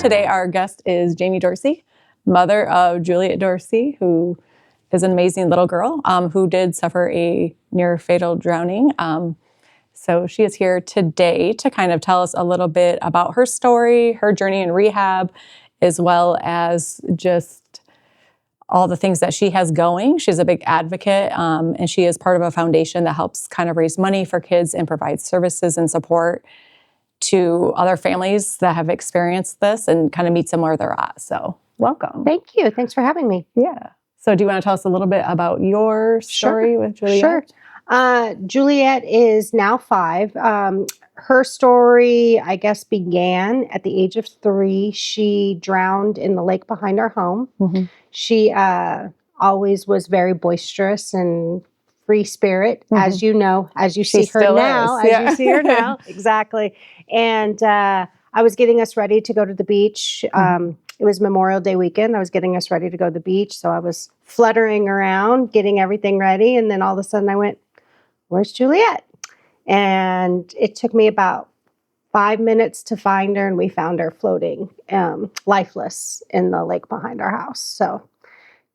Today our guest is Jaime Dorsey, mother of Juliet Dorsey, who is an amazing little girl who did suffer a near fatal drowning. So she is here today to kind of tell us a little bit about her story, her journey in rehab, as well as just all the things that she has going. She's a big advocate, and she is part of a foundation that helps kind of raise money for kids and provide services and support to other families that have experienced this and kind of meets them where they're at. So welcome. Thank you. Thanks for having me. Yeah. So do you want to tell us a little bit about your story with Juliet? Sure. Juliet is now 5. Her story, I guess, began at the age of 3. She drowned in the lake behind our home. Mm-hmm. She always was very boisterous and free spirit, as you know, as you see her now, you see her now. Exactly. And I was getting us ready to go to the beach. It was Memorial Day weekend. I was getting us ready to go to the beach. So I was fluttering around, getting everything ready. And then all of a sudden I went, "Where's Juliet?" And it took me about 5 minutes to find her. And we found her floating, lifeless in the lake behind our house. So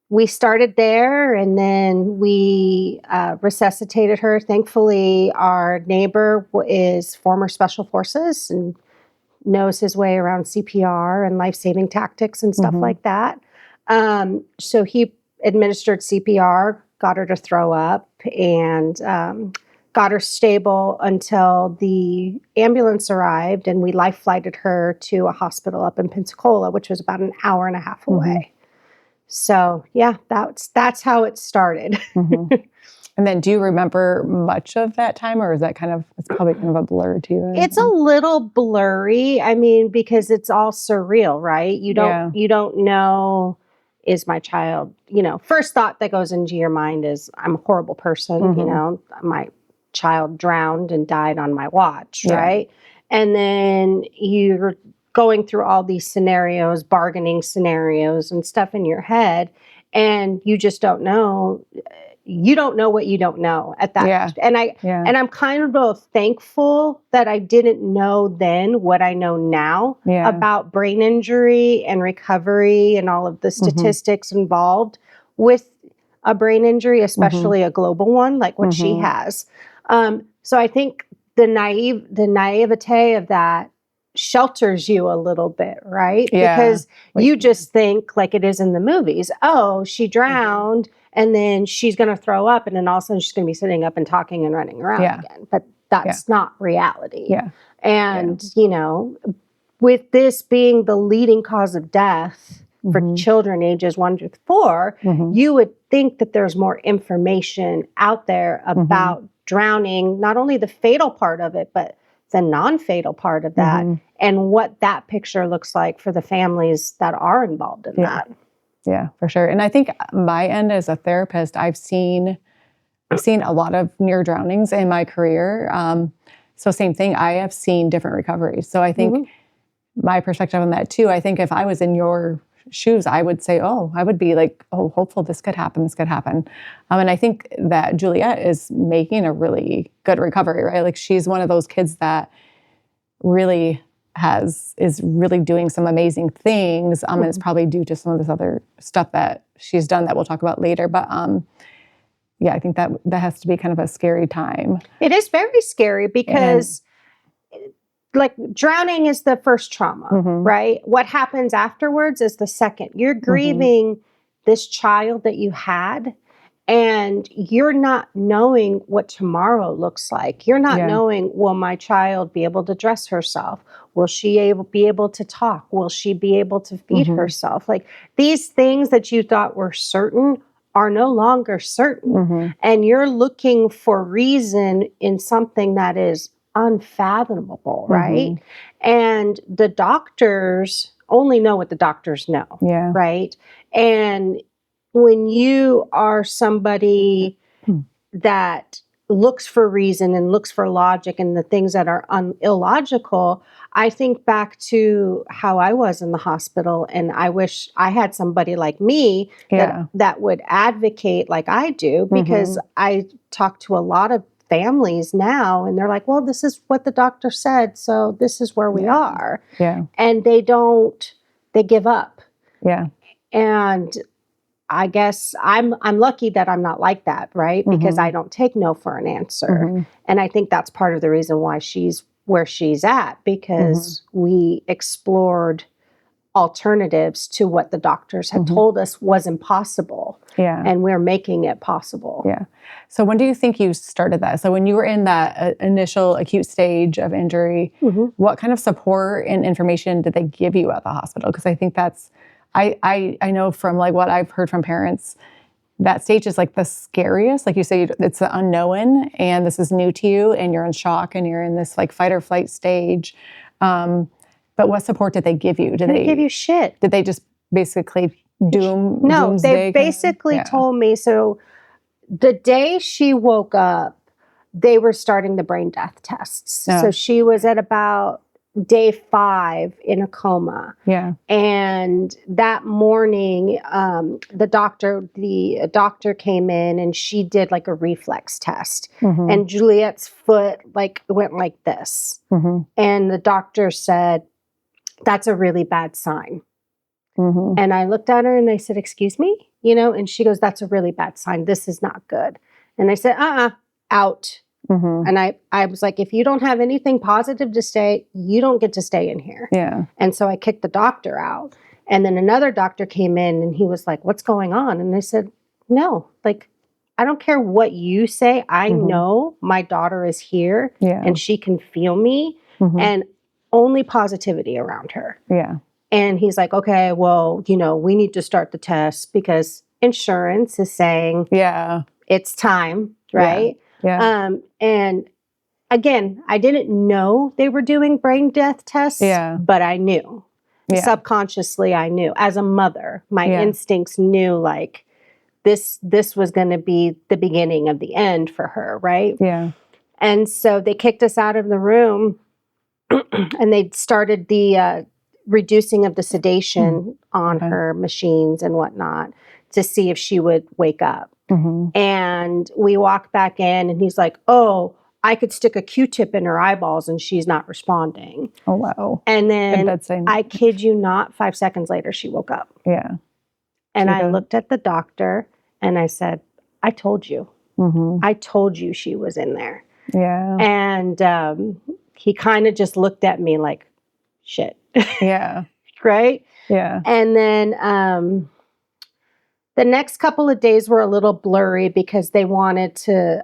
we started there, and then we resuscitated her. Thankfully, our neighbor is former Special Forces and knows his way around CPR and life-saving tactics and stuff like that. So he administered CPR, got her to throw up, and got her stable until the ambulance arrived, and we life-flighted her to a hospital up in Pensacola, which was about an hour and a half away. So yeah, that's how it started. And then do you remember much of that time, or is that it's probably kind of a blur to you? It's a little blurry. I mean, because it's all surreal, right? You don't know, is my child, first thought that goes into your mind is, I'm a horrible person, my child drowned and died on my watch, right? And then you're going through all these scenarios, bargaining scenarios and stuff in your head, and you just don't know. You don't know what you don't know at that. And I'm kind of both thankful that I didn't know then what I know now about brain injury and recovery and all of the statistics involved with a brain injury, especially a global one like what she has. So I think the naivete of that shelters you a little bit, right? Because you just think like it is in the movies. Oh, she drowned and then she's going to throw up and then all of a sudden she's going to be sitting up and talking and running around again. But that's not reality. And, with this being the leading cause of death for children ages 1 to 4, you would think that there's more information out there about drowning, not only the fatal part of it, but the non-fatal part of that and what that picture looks like for the families that are involved in that. Yeah, for sure. And I think my end as a therapist, I've seen a lot of near drownings in my career. So same thing, I have seen different recoveries. So I think my perspective on that too, I think if I was in your shoes, I would say, I would be like, hopeful this could happen. And I think that Juliet is making a really good recovery, right? Like she's one of those kids that really is really doing some amazing things. And it's probably due to some of this other stuff that she's done that we'll talk about later. But I think that has to be kind of a scary time. It is very scary because like drowning is the first trauma, right? What happens afterwards is the second. You're grieving this child that you had, and you're not knowing what tomorrow looks like. You're not knowing, will my child be able to dress herself? Will she be able to talk? Will she be able to feed herself? Like these things that you thought were certain are no longer certain. And you're looking for reason in something that is unfathomable, right? And the doctors only know what the doctors know, right? And when you are somebody that looks for reason and looks for logic and the things that are illogical, I think back to how I was in the hospital, and I wish I had somebody like me that would advocate like I do, because I talk to a lot of families now and they're like, well, this is what the doctor said, so this is where we are. And they don't they give up. Yeah. And I guess I'm lucky that I'm not like that, right? Because I don't take no for an answer. And I think that's part of the reason why she's where she's at, because we explored alternatives to what the doctors had told us was impossible. Yeah. And we're making it possible. Yeah. So when do you think you started that? So when you were in that initial acute stage of injury, what kind of support and information did they give you at the hospital? Because I think that's, I know from like what I've heard from parents, that stage is like the scariest. Like you say, it's the unknown and this is new to you and you're in shock and you're in this like fight or flight stage. But what support did they give you? Did they give you shit? Did they just basically No, doomsday they basically told me. So the day she woke up, they were starting the brain death tests. Yeah. So she was at about day 5 in a coma. Yeah. And that morning, the doctor came in and she did like a reflex test. And Juliet's foot like went like this. And the doctor said, that's a really bad sign. And I looked at her and I said, excuse me, and she goes, that's a really bad sign. This is not good. And I said, out. And I was like, if you don't have anything positive to say, you don't get to stay in here. Yeah. And so I kicked the doctor out. And then another doctor came in and he was like, what's going on? And I said, no, like, I don't care what you say. I know my daughter is here and she can feel me and only positivity around her. Yeah. And he's like, okay, well, we need to start the test because insurance is saying it's time, right? Yeah. And again, I didn't know they were doing brain death tests, but I knew. Subconsciously, I knew. As a mother, my instincts knew like this was going to be the beginning of the end for her, right? Yeah. And so they kicked us out of the room and they started the reducing of the sedation on her machines and whatnot to see if she would wake up. And we walked back in and he's like, oh, I could stick a Q-tip in her eyeballs and she's not responding. Oh, wow. And then I kid you not, 5 seconds later, she woke up. Yeah. And I looked at the doctor and I said, I told you. I told you she was in there. Yeah. And he kind of just looked at me like, shit. Yeah. Right? Yeah. And then the next couple of days were a little blurry because they wanted to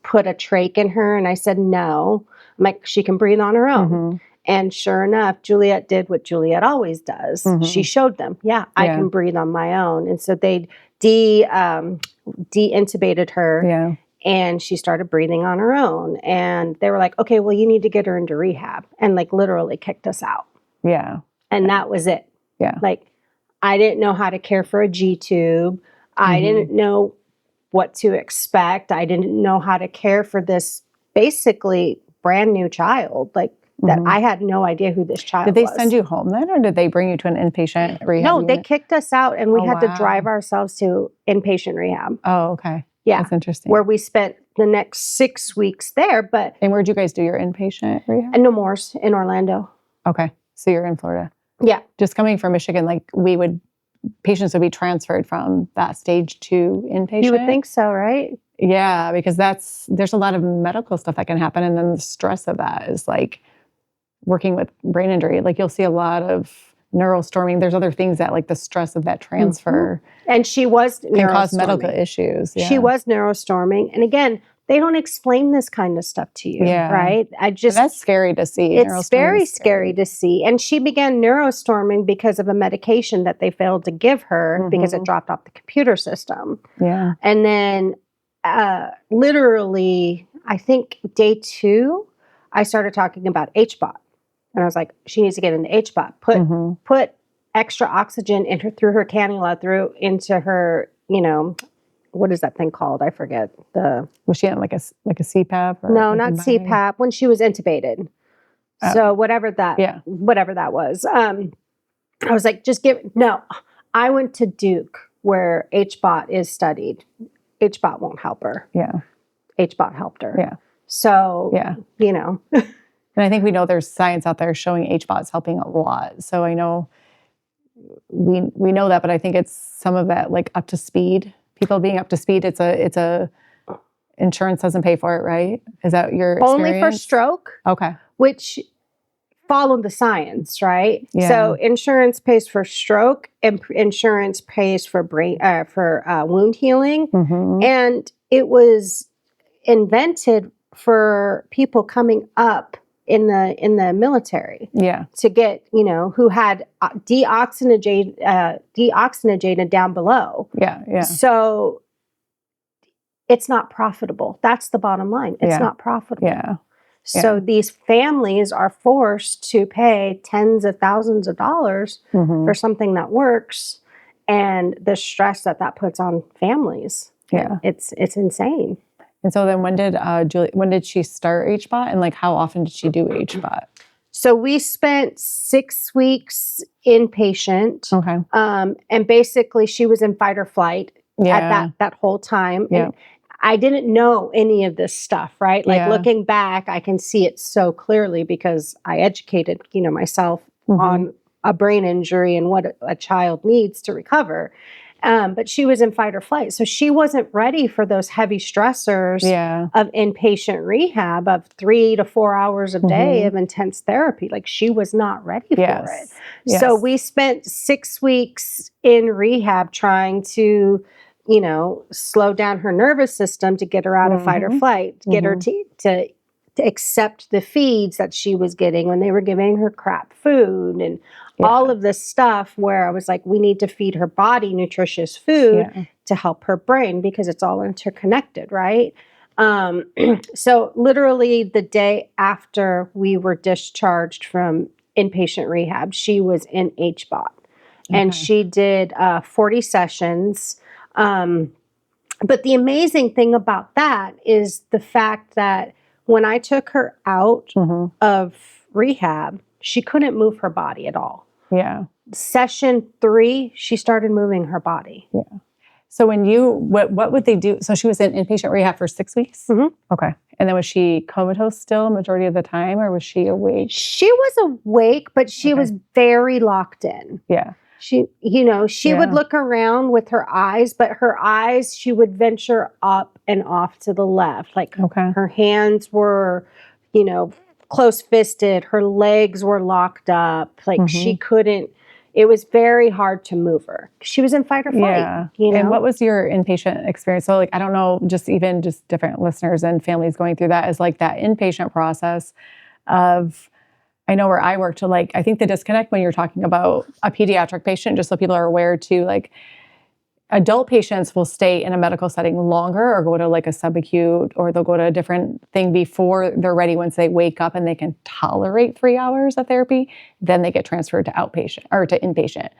put a trach in her. And I said, no. I'm like, she can breathe on her own. And sure enough, Juliet did what Juliet always does. She showed them, I can breathe on my own. And so they de-intubated her. Yeah. And she started breathing on her own. And they were like, okay, well, you need to get her into rehab. And like literally kicked us out. Yeah. And that was it. Yeah. Like, I didn't know how to care for a G-tube. I didn't know what to expect. I didn't know how to care for this basically brand new child. Like that I had no idea who this child was. Did they send you home then or did they bring you to an inpatient rehab No, unit? they kicked us out and we had to drive ourselves to inpatient rehab. Oh, okay. Yeah. That's interesting. Where we spent the next 6 weeks there. And where'd you guys do your inpatient rehab? And No More's in Orlando. Okay. So you're in Florida. Yeah. Just coming from Michigan, like patients would be transferred from that stage to inpatient. You would think so, right? Yeah, because there's a lot of medical stuff that can happen. And then the stress of that is like working with brain injury. Like you'll see a lot of neurostorming. There's other things that like the stress of that transfer. And she was can cause medical issues. Yeah. She was neurostorming. And again, they don't explain this kind of stuff to you, right? That's scary to see. It's very scary to see. And she began neurostorming because of a medication that they failed to give her because it dropped off the computer system. Yeah. And then literally, I think day 2, I started talking about HBOT. And I was like, she needs to get into HBOT. Put extra oxygen through her cannula, into her, what is that thing called? I forget. Was she on like a CPAP? Or no, not CPAP. When she was intubated. So whatever that was. I was like, no. I went to Duke where HBOT is studied. HBOT won't help her. Yeah. HBOT helped her. Yeah. So, And I think we know there's science out there showing HBOT's helping a lot. So I know we know that, but I think it's some of that like up to speed. People being up to speed. It's a insurance doesn't pay for it, right? Is that your experience? Only for stroke. Okay. Which follow the science, right? Yeah. So insurance pays for stroke, and insurance pays for wound healing, and it was invented for people coming up in the military. Yeah. To get, who had deoxygenated down below. Yeah. Yeah. So it's not profitable. That's the bottom line. It's not profitable. Yeah. So these families are forced to pay tens of thousands of dollars for something that works, and the stress that puts on families. Yeah. It's insane. And so then when did when did she start HBOT, and like how often did she do HBOT? So we spent 6 weeks inpatient. Okay. And basically she was in fight or flight at that whole time. Yeah. And I didn't know any of this stuff, right? Like looking back, I can see it so clearly because I educated, myself on a brain injury and what a child needs to recover. But she was in fight or flight. So she wasn't ready for those heavy stressors of inpatient rehab of 3 to 4 hours a day of intense therapy. Like she was not ready for it. Yes. So we spent 6 weeks in rehab trying to, slow down her nervous system to get her out of fight or flight, to get her to accept the feeds that she was getting when they were giving her crap food and all of this stuff, where I was like, we need to feed her body nutritious food to help her brain because it's all interconnected, right? So literally the day after we were discharged from inpatient rehab, she was in HBOT and she did 40 sessions. But the amazing thing about that is the fact that when I took her out of rehab, she couldn't move her body at all. Yeah. Session 3, she started moving her body. Yeah. So when what would they do? So she was in inpatient rehab for 6 weeks? Okay. And then was she comatose still majority of the time, or was she awake? She was awake, but she was very locked in. Yeah. She would look around with her eyes, but her eyes, she would venture up and off to the left. Like her hands were, close fisted. Her legs were locked up. Like she couldn't, it was very hard to move her. She was in fight or flight. Yeah. And what was your inpatient experience? So like, I don't know, just different listeners and families going through that is like that inpatient process of, I know where I work to like, I think the disconnect when you're talking about a pediatric patient, just so people are aware too, like adult patients will stay in a medical setting longer or go to like a subacute, or they'll go to a different thing before they're ready. Once they wake up and they can tolerate 3 hours of therapy, then they get transferred to outpatient or to inpatient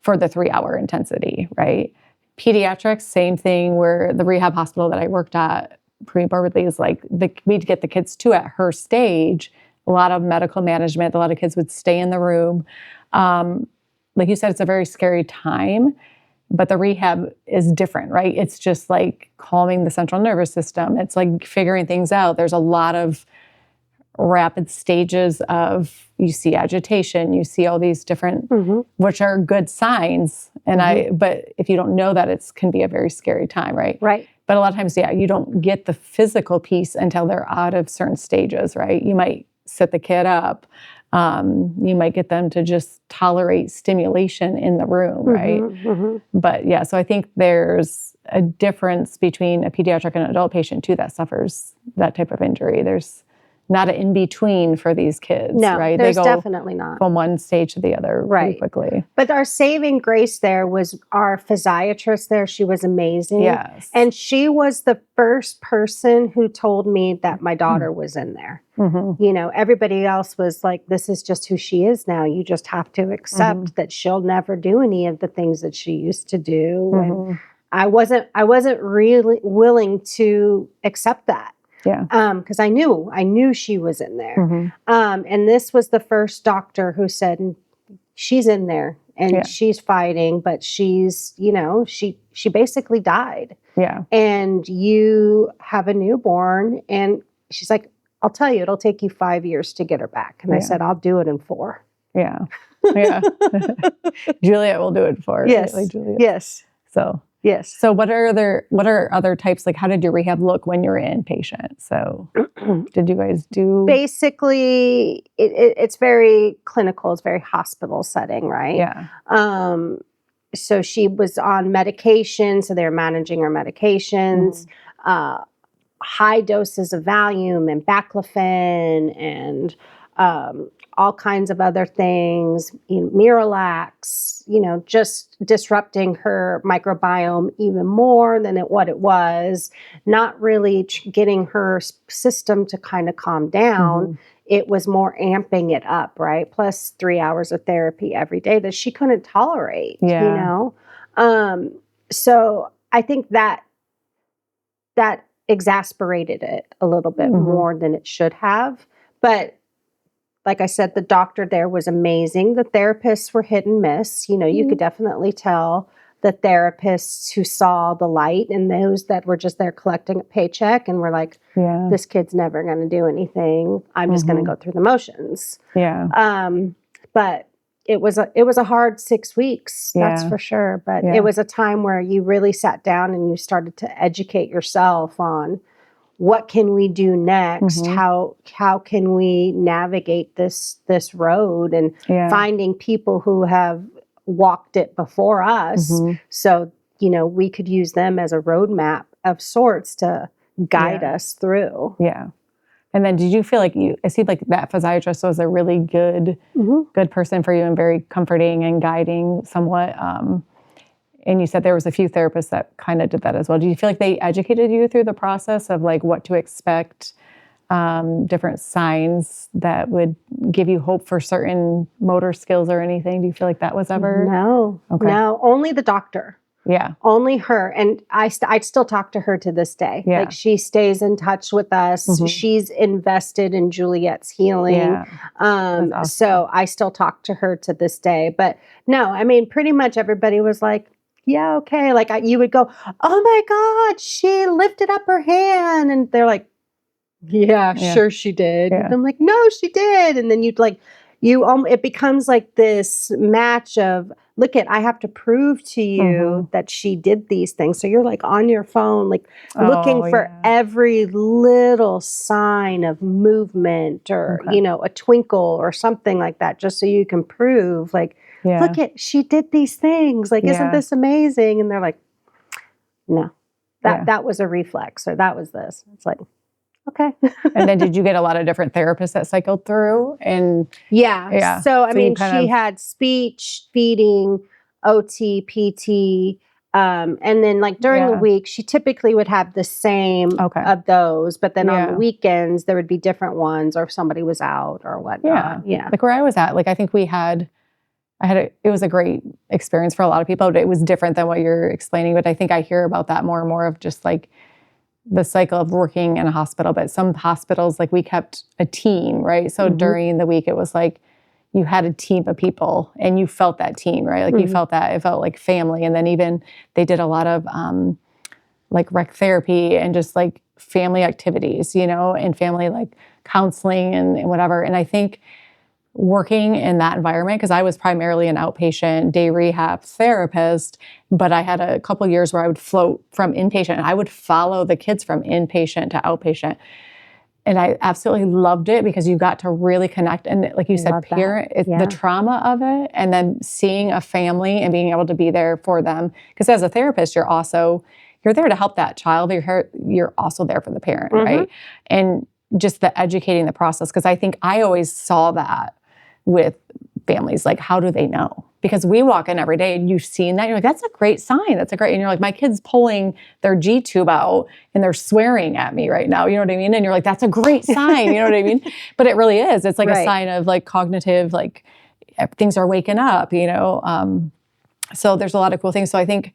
for the 3-hour intensity, right? Pediatrics, same thing, where the rehab hospital that I worked at pre-morbidly is like, we'd get the kids too at her stage. A lot of medical management, a lot of kids would stay in the room. Like you said, it's a very scary time, but the rehab is different, right? It's just like calming the central nervous system. It's like figuring things out. There's a lot of rapid stages of, you see agitation, you see all these different, which are good signs. And but if you don't know that, it can be a very scary time, right? Right. But a lot of times, you don't get the physical piece until they're out of certain stages, right? You might sit the kid up. You might get them to just tolerate stimulation in the room, right? But so I think there's a difference between a pediatric and an adult patient too that suffers that type of injury. There's not an in-between for these kids, right? There's they go definitely not. From one stage to the other pretty quickly. But our saving grace there was our physiatrist there. She was amazing. Yes. And she was the first person who told me that my daughter was in there. Everybody else was like, this is just who she is now. You just have to accept that she'll never do any of the things that she used to do. And I wasn't really willing to accept that. Yeah. Because I knew she was in there. And this was the first doctor who said, she's in there and she's fighting, but she's, she basically died. Yeah. And you have a newborn. And she's like, I'll tell you, it'll take you 5 years to get her back. And I said, I'll do it in 4. Yeah. Yeah. Juliet will do it for Yes. like Juliet. Yes. So Yes. So what are other types, like how did your rehab look when you were inpatient? So did you guys do? Basically, it's very clinical. It's very hospital setting, right? Yeah. So she was on medication. So they're managing her medications, high doses of Valium and baclofen and all kinds of other things, Miralax, just disrupting her microbiome even more than what it was, not really getting her system to kind of calm down. It was more amping it up, right? Plus 3 hours of therapy every day that she couldn't tolerate, So I think that exasperated it a little bit more than it should have. But like I said, the doctor there was amazing. The therapists were hit and miss. You could definitely tell the therapists who saw the light and those that were just there collecting a paycheck and were like, this kid's never going to do anything. I'm just going to go through the motions. Yeah. But it was a hard 6 weeks, that's for sure. But it was a time where you really sat down and you started to educate yourself on what can we do next? How can we navigate this road and finding people who have walked it before us, so we could use them as a roadmap of sorts to guide us through. Yeah. And then did you feel like I see like that physiatrist was a really good person for you and very comforting and guiding somewhat. And you said there was a few therapists that kind of did that as well. Do you feel like they educated you through the process of like what to expect, different signs that would give you hope for certain motor skills or anything? Do you feel like that was ever? No, no, only the doctor. Yeah. Only her. And I still talk to her to this day. Yeah. Like she stays in touch with us. She's invested in Juliet's healing. Yeah. Awesome. So I still talk to her to this day. But no, I mean, pretty much everybody was like, yeah, okay. Like you would go, oh my God, she lifted up her hand. And they're like, yeah, sure she did. Yeah. And I'm like, no, she did. And then it becomes like this match of, I have to prove to you that she did these things. So you're like on your phone, like looking for every little sign of movement or, a twinkle or something like that, just so you can prove like, she did these things. Like, isn't this amazing? And they're like, no, that was a reflex or that was this. It's like, okay. And then did you get a lot of different therapists that cycled through? And So, I mean, she had speech, feeding, OT, PT, and then like during the week, she typically would have the same of those. But then on the weekends, there would be different ones or if somebody was out or whatnot. Yeah. Like where I was at, like I think it was a great experience for a lot of people, but it was different than what you're explaining. But I think I hear about that more and more of just like the cycle of working in a hospital. But some hospitals, like we kept a team, right? So during the week, it was like you had a team of people and you felt that team, right? Like you felt that, it felt like family. And then even they did a lot of like rec therapy and just like family activities, and family like counseling and whatever. And I think working in that environment, because I was primarily an outpatient day rehab therapist, but I had a couple years where I would float from inpatient and I would follow the kids from inpatient to outpatient. And I absolutely loved it because you got to really connect. And like you said, the trauma of it, and then seeing a family and being able to be there for them. Because as a therapist, you're there to help that child, but you're also there for the parent, right? And just the educating the process. Because I think I always saw that with families, like, how do they know? Because we walk in every day and you've seen that. You're like, that's a great sign. And you're like, my kid's pulling their G tube out and they're swearing at me right now. You know what I mean? And you're like, that's a great sign. You know what I mean? But it really is. It's like a sign of like cognitive, like things are waking up, so there's a lot of cool things. So I think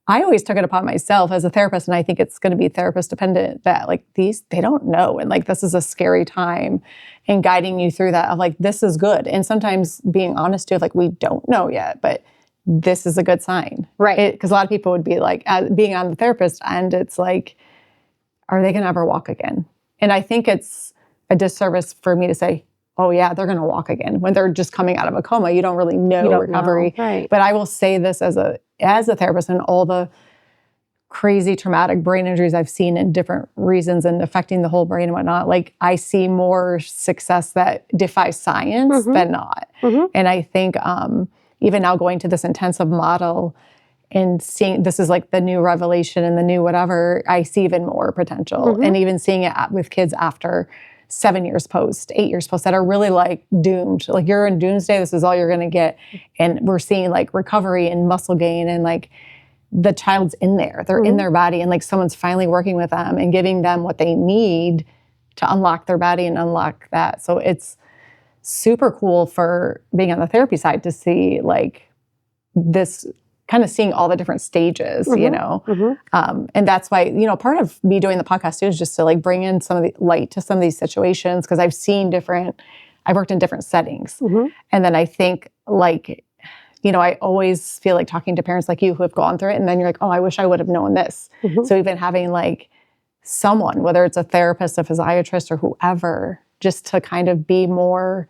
I always took it upon myself as a therapist, and I think it's going to be therapist dependent, that like they don't know. And like, this is a scary time, and guiding you through that of like, this is good. And sometimes being honest too, like, we don't know yet, but this is a good sign. Right. Because a lot of people would be like, being on the therapist end, it's like, are they going to ever walk again? And I think it's a disservice for me to say, oh yeah, they're going to walk again. When they're just coming out of a coma, you don't really know recovery. Right. But I will say this as a therapist, and all the crazy traumatic brain injuries I've seen in different reasons and affecting the whole brain and whatnot, like I see more success that defies science than not. And I think even now going to this intensive model and seeing this is like the new revelation and the new whatever, I see even more potential. And even seeing it with kids after 7 years post, 8 years post that are really like doomed. Like you're in doomsday, this is all you're going to get. And we're seeing like recovery and muscle gain, and like the child's in there, they're in their body, and like someone's finally working with them and giving them what they need to unlock their body and unlock that. So it's super cool for being on the therapy side to see like this kind of seeing all the different stages, you know? And that's why, you know, part of me doing the podcast too is just to like bring in some of the light to some of these situations, because I've worked in different settings. And then I think like, you know, I always feel like talking to parents like you who have gone through it, and then you're like, oh, I wish I would have known this. So even having like someone, whether it's a therapist, a physiatrist, or whoever, just to kind of be more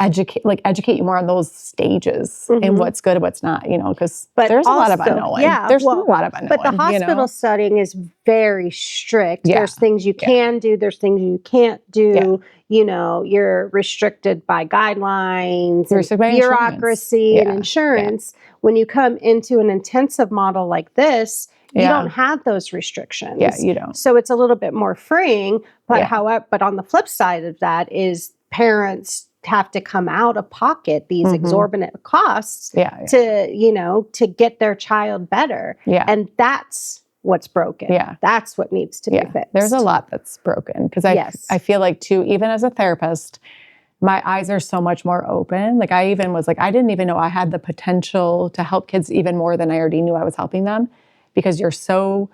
educate you more on those stages and what's good and what's not, you know, because there's a lot of unknown. There's a lot of unknown. But the hospital setting is very strict. Yeah. There's things you can do. There's things you can't do. You know, you're restricted by guidelines, bureaucracy, and insurance. When you come into an intensive model like this, you don't have those restrictions. Yeah, you don't. So it's a little bit more freeing. But however, but on the flip side of that is parents have to come out of pocket these exorbitant costs to, you know, to get their child better. And that's what's broken. That's what needs to be fixed. There's a lot that's broken, because I feel like too, even as a therapist, my eyes are so much more open. Like I even was like, I didn't even know I had the potential to help kids even more than I already knew I was helping them, because you're so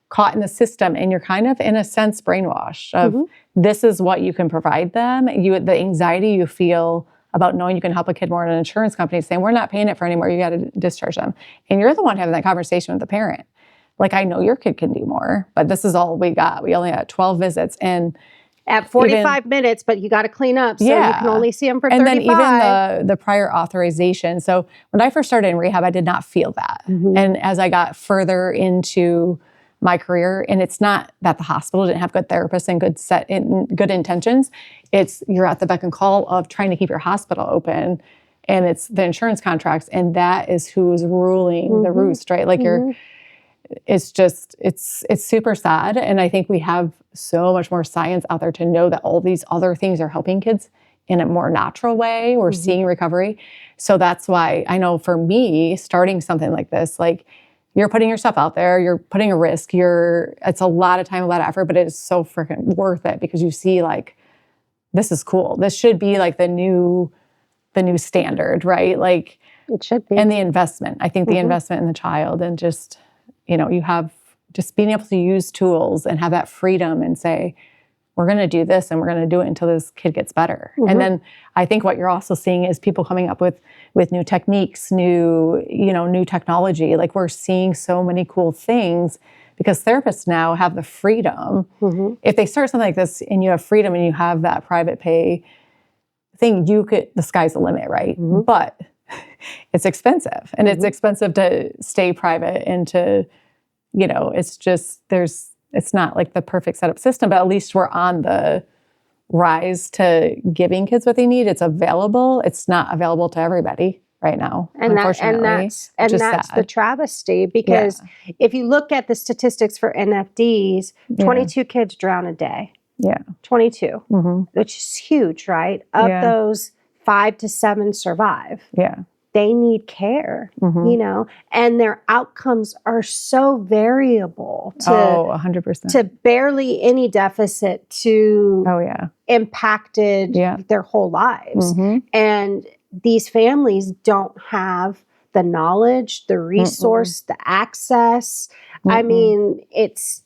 caught in the system and you're kind of in a sense brainwashed of this is what you can provide them. The anxiety you feel about knowing you can help a kid more in an insurance company saying, we're not paying it for anymore, you got to discharge them. And you're the one having that conversation with the parent. Like, I know your kid can do more, but this is all we got. We only had 12 visits. And at 45 minutes, but you got to clean up. So you can only see them for 35. And then even the prior authorization. So when I first started in rehab, I did not feel that. And as I got further into my career, and it's not that the hospital didn't have good therapists and good intentions. It's you're at the beck and call of trying to keep your hospital open, and it's the insurance contracts, and that is who's ruling the roost, right? Like it's super sad. And I think we have so much more science out there to know that all these other things are helping kids in a more natural way. We're seeing recovery. So that's why I know for me, starting something like this, like you're putting yourself out there, you're putting a risk, it's a lot of time, a lot of effort, but it is so freaking worth it, because you see like, this is cool. This should be like the new standard, right? Like it should be. And the investment, I think the investment in the child, and just, you know, you have just being able to use tools and have that freedom and say, we're going to do this and we're going to do it until this kid gets better. And then I think what you're also seeing is people coming up with new techniques, new technology. Like we're seeing so many cool things because therapists now have the freedom. If they start something like this and you have freedom and you have that private pay thing, the sky's the limit, right? But it's expensive, and it's expensive to stay private and to, you know, it's not like the perfect setup system, but at least we're on the rise to giving kids what they need. It's available. It's not available to everybody right now, unfortunately. That's the travesty, because if you look at the statistics for NFDs, 22 kids drown a day. 22, which is huge, right? Of those, 5 to 7 survive. They need care, you know, and their outcomes are so variable to 100%. To barely any deficit to impacted their whole lives. And these families don't have the knowledge, the resource, the access. I mean, it's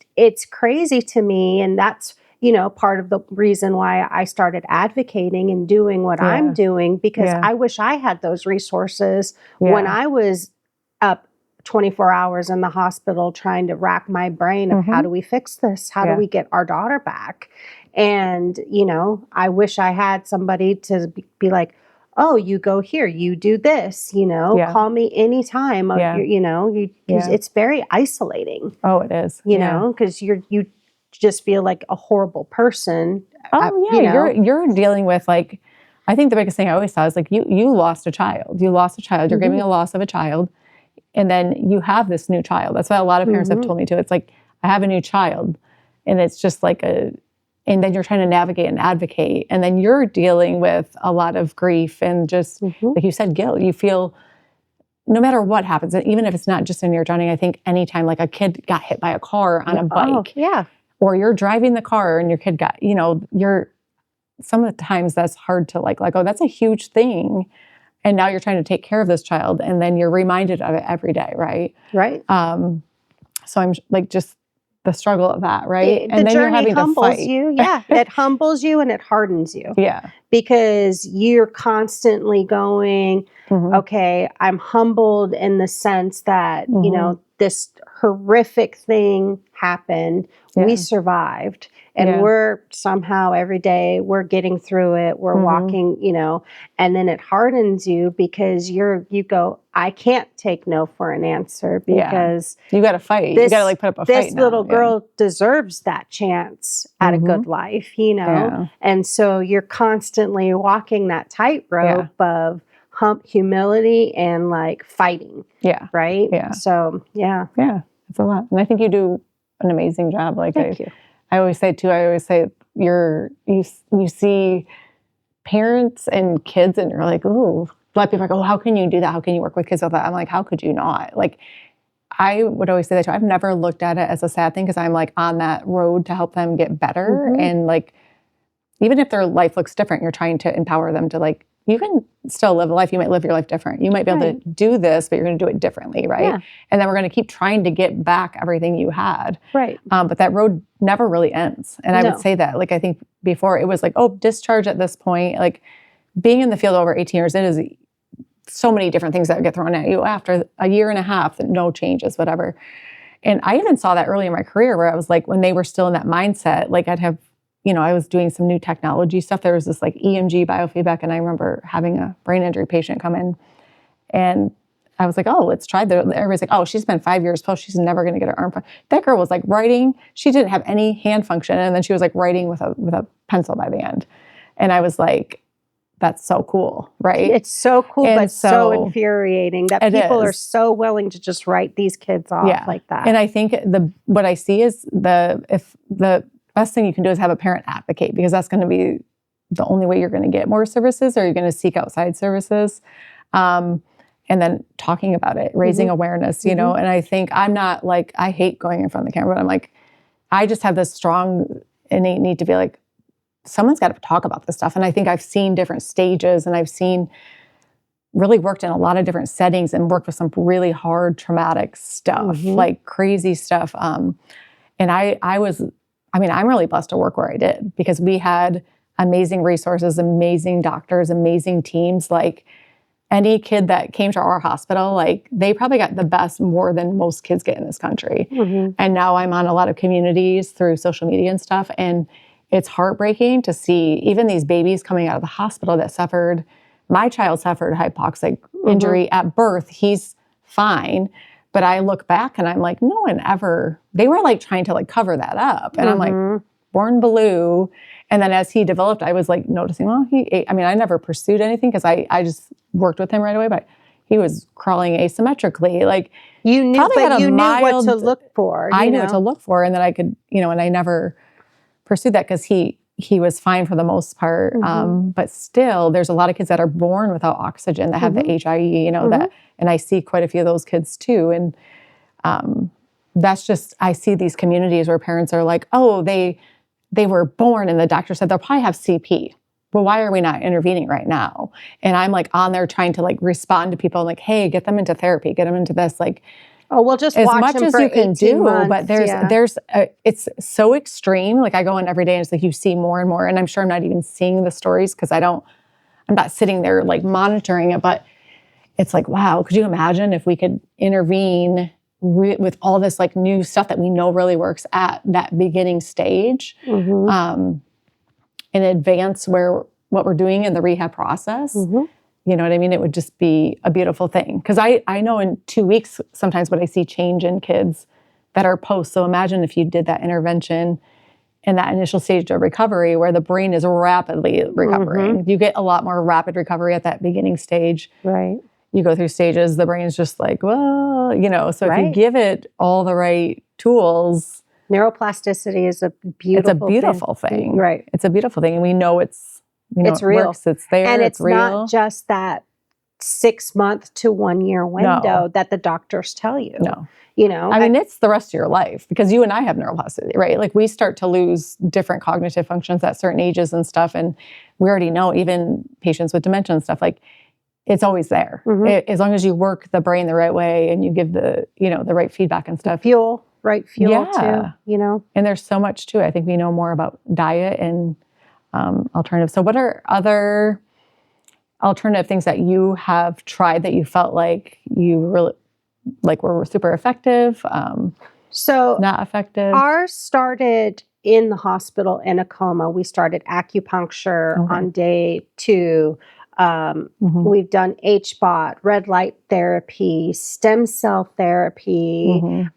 crazy to me. And that's, you know, part of the reason why I started advocating and doing what I'm doing, because I wish I had those resources when I was up 24 hours in the hospital trying to rack my brain of how do we fix this? How do we get our daughter back? And, you know, I wish I had somebody to be like, oh, you go here, you do this, you know, call me anytime. You know, it's very isolating. Oh, it is. You know, because you just feel like a horrible person. Oh, yeah. You know? You're dealing with, like, I think the biggest thing I always saw is like, you lost a child. You lost a child. You're grieving a loss of a child. And then you have this new child. That's what a lot of parents have told me too. It's like, I have a new child. And it's just like and then you're trying to navigate and advocate. And then you're dealing with a lot of grief and just, like you said, guilt. You feel, no matter what happens, and even if it's not just in your drowning, I think anytime like a kid got hit by a car on a bike. Or you're driving the car and your kid got, you know, some of the times that's hard to like, oh, that's a huge thing. And now you're trying to take care of this child. And then you're reminded of it every day, right? Right. So I'm like, just the struggle of that, right? And then you're having to fight. You. Yeah. It humbles you and it hardens you. Yeah. Because you're constantly going, okay, I'm humbled in the sense that, you know, this horrific thing happened. We survived. And we're somehow every day we're getting through it. We're walking, you know, and then it hardens you because you go, I can't take no for an answer because you got to fight. You got to like put up a fight. This little girl deserves that chance at a good life, you know? Yeah. And so you're constantly walking that tightrope of humility and like fighting. Yeah. Right? Yeah. So, yeah. Yeah. It's a lot. And I think you do an amazing job. Like Thank you. I always say you see parents and kids and you're like, ooh, a lot of people are like, oh, how can you do that? How can you work with kids like that? I'm like, how could you not? Like, I would always say that too. I've never looked at it as a sad thing because I'm like on that road to help them get better. And like, even if their life looks different, you're trying to empower them to like, you can still live a life. You might live your life different. You might be able to do this, but you're going to do it differently, right? Yeah. And then we're going to keep trying to get back everything you had. Right. But that road never really ends. And I would say that, like, I think before it was like, oh, discharge at this point. Like, being in the field over 18 years, it is so many different things that get thrown at you after a year and a half, no changes, whatever. And I even saw that early in my career where I was like, when they were still in that mindset, like I'd have, you know, I was doing some new technology stuff. There was this like EMG biofeedback. And I remember having a brain injury patient come in and I was like, oh, let's try that. Everybody's like, oh, she's been 5 years post. She's never going to get her arm. That girl was like writing. She didn't have any hand function. And then she was like writing with a pencil by the end. And I was like, that's so cool, right? It's so cool, and but so infuriating that people are so willing to just write these kids off like that. And I think what I see is if the best thing you can do is have a parent advocate, because that's going to be the only way you're going to get more services, or you're going to seek outside services. And then talking about it, raising awareness, you know, and I think I'm not like, I hate going in front of the camera, but I'm like, I just have this strong innate need to be like, someone's got to talk about this stuff. And I think I've seen different stages and I've really worked in a lot of different settings and worked with some really hard traumatic stuff, like crazy stuff. And I'm really blessed to work where I did, because we had amazing resources, amazing doctors, amazing teams. Like any kid that came to our hospital, like they probably got the best more than most kids get in this country. And now I'm on a lot of communities through social media and stuff. And it's heartbreaking to see even these babies coming out of the hospital that suffered. My child suffered hypoxic injury at birth. He's fine. But I look back and I'm like, no one ever, they were like trying to like cover that up. And I'm like, born blue. And then as he developed, I was like noticing, well, I never pursued anything because I just worked with him right away, but he was crawling asymmetrically. Like you knew, but you knew what to look for. I knew what to look for. And then I could, and I never pursued that because he was fine for the most part. But still, there's a lot of kids that are born without oxygen that have the HIE, that, and I see quite a few of those kids too. And that's just, I see these communities where parents are like, oh, they were born and the doctor said they'll probably have CP. Well, why are we not intervening right now? And I'm like on there trying to like respond to people like, hey, get them into therapy, get them into this, like, oh, we'll just as watch much them as for you can do, months, but it's so extreme. Like I go in every day and it's like you see more and more, and I'm sure I'm not even seeing the stories because I'm not sitting there like monitoring it, but it's like, wow, could you imagine if we could intervene with all this like new stuff that we know really works at that beginning stage, in advance what we're doing in the rehab process. You know what I mean? It would just be a beautiful thing. Because I know in 2 weeks, sometimes what I see change in kids that are post. So imagine if you did that intervention in that initial stage of recovery where the brain is rapidly recovering. You get a lot more rapid recovery at that beginning stage. Right. You go through stages, the brain's just like, well, you know, so if you give it all the right tools. Neuroplasticity is a beautiful thing. Right. It's a beautiful thing. And we know it's real. Works, it's there, and it's real. Not just that 6 month to 1 year window that the doctors tell you. No. You know, I mean, it's the rest of your life because you and I have neuroplasticity, right? Like we start to lose different cognitive functions at certain ages and stuff. And we already know even patients with dementia and stuff, like it's always there. As long as you work the brain the right way and you give the right feedback and stuff. Right fuel too, you know? And there's so much to it. I think we know more about diet and alternatives. So what are other alternative things that you have tried that you felt like you really were super effective, so not effective? Ours started in the hospital in a coma. We started acupuncture on day 2. We've done HBOT, red light therapy, stem cell therapy.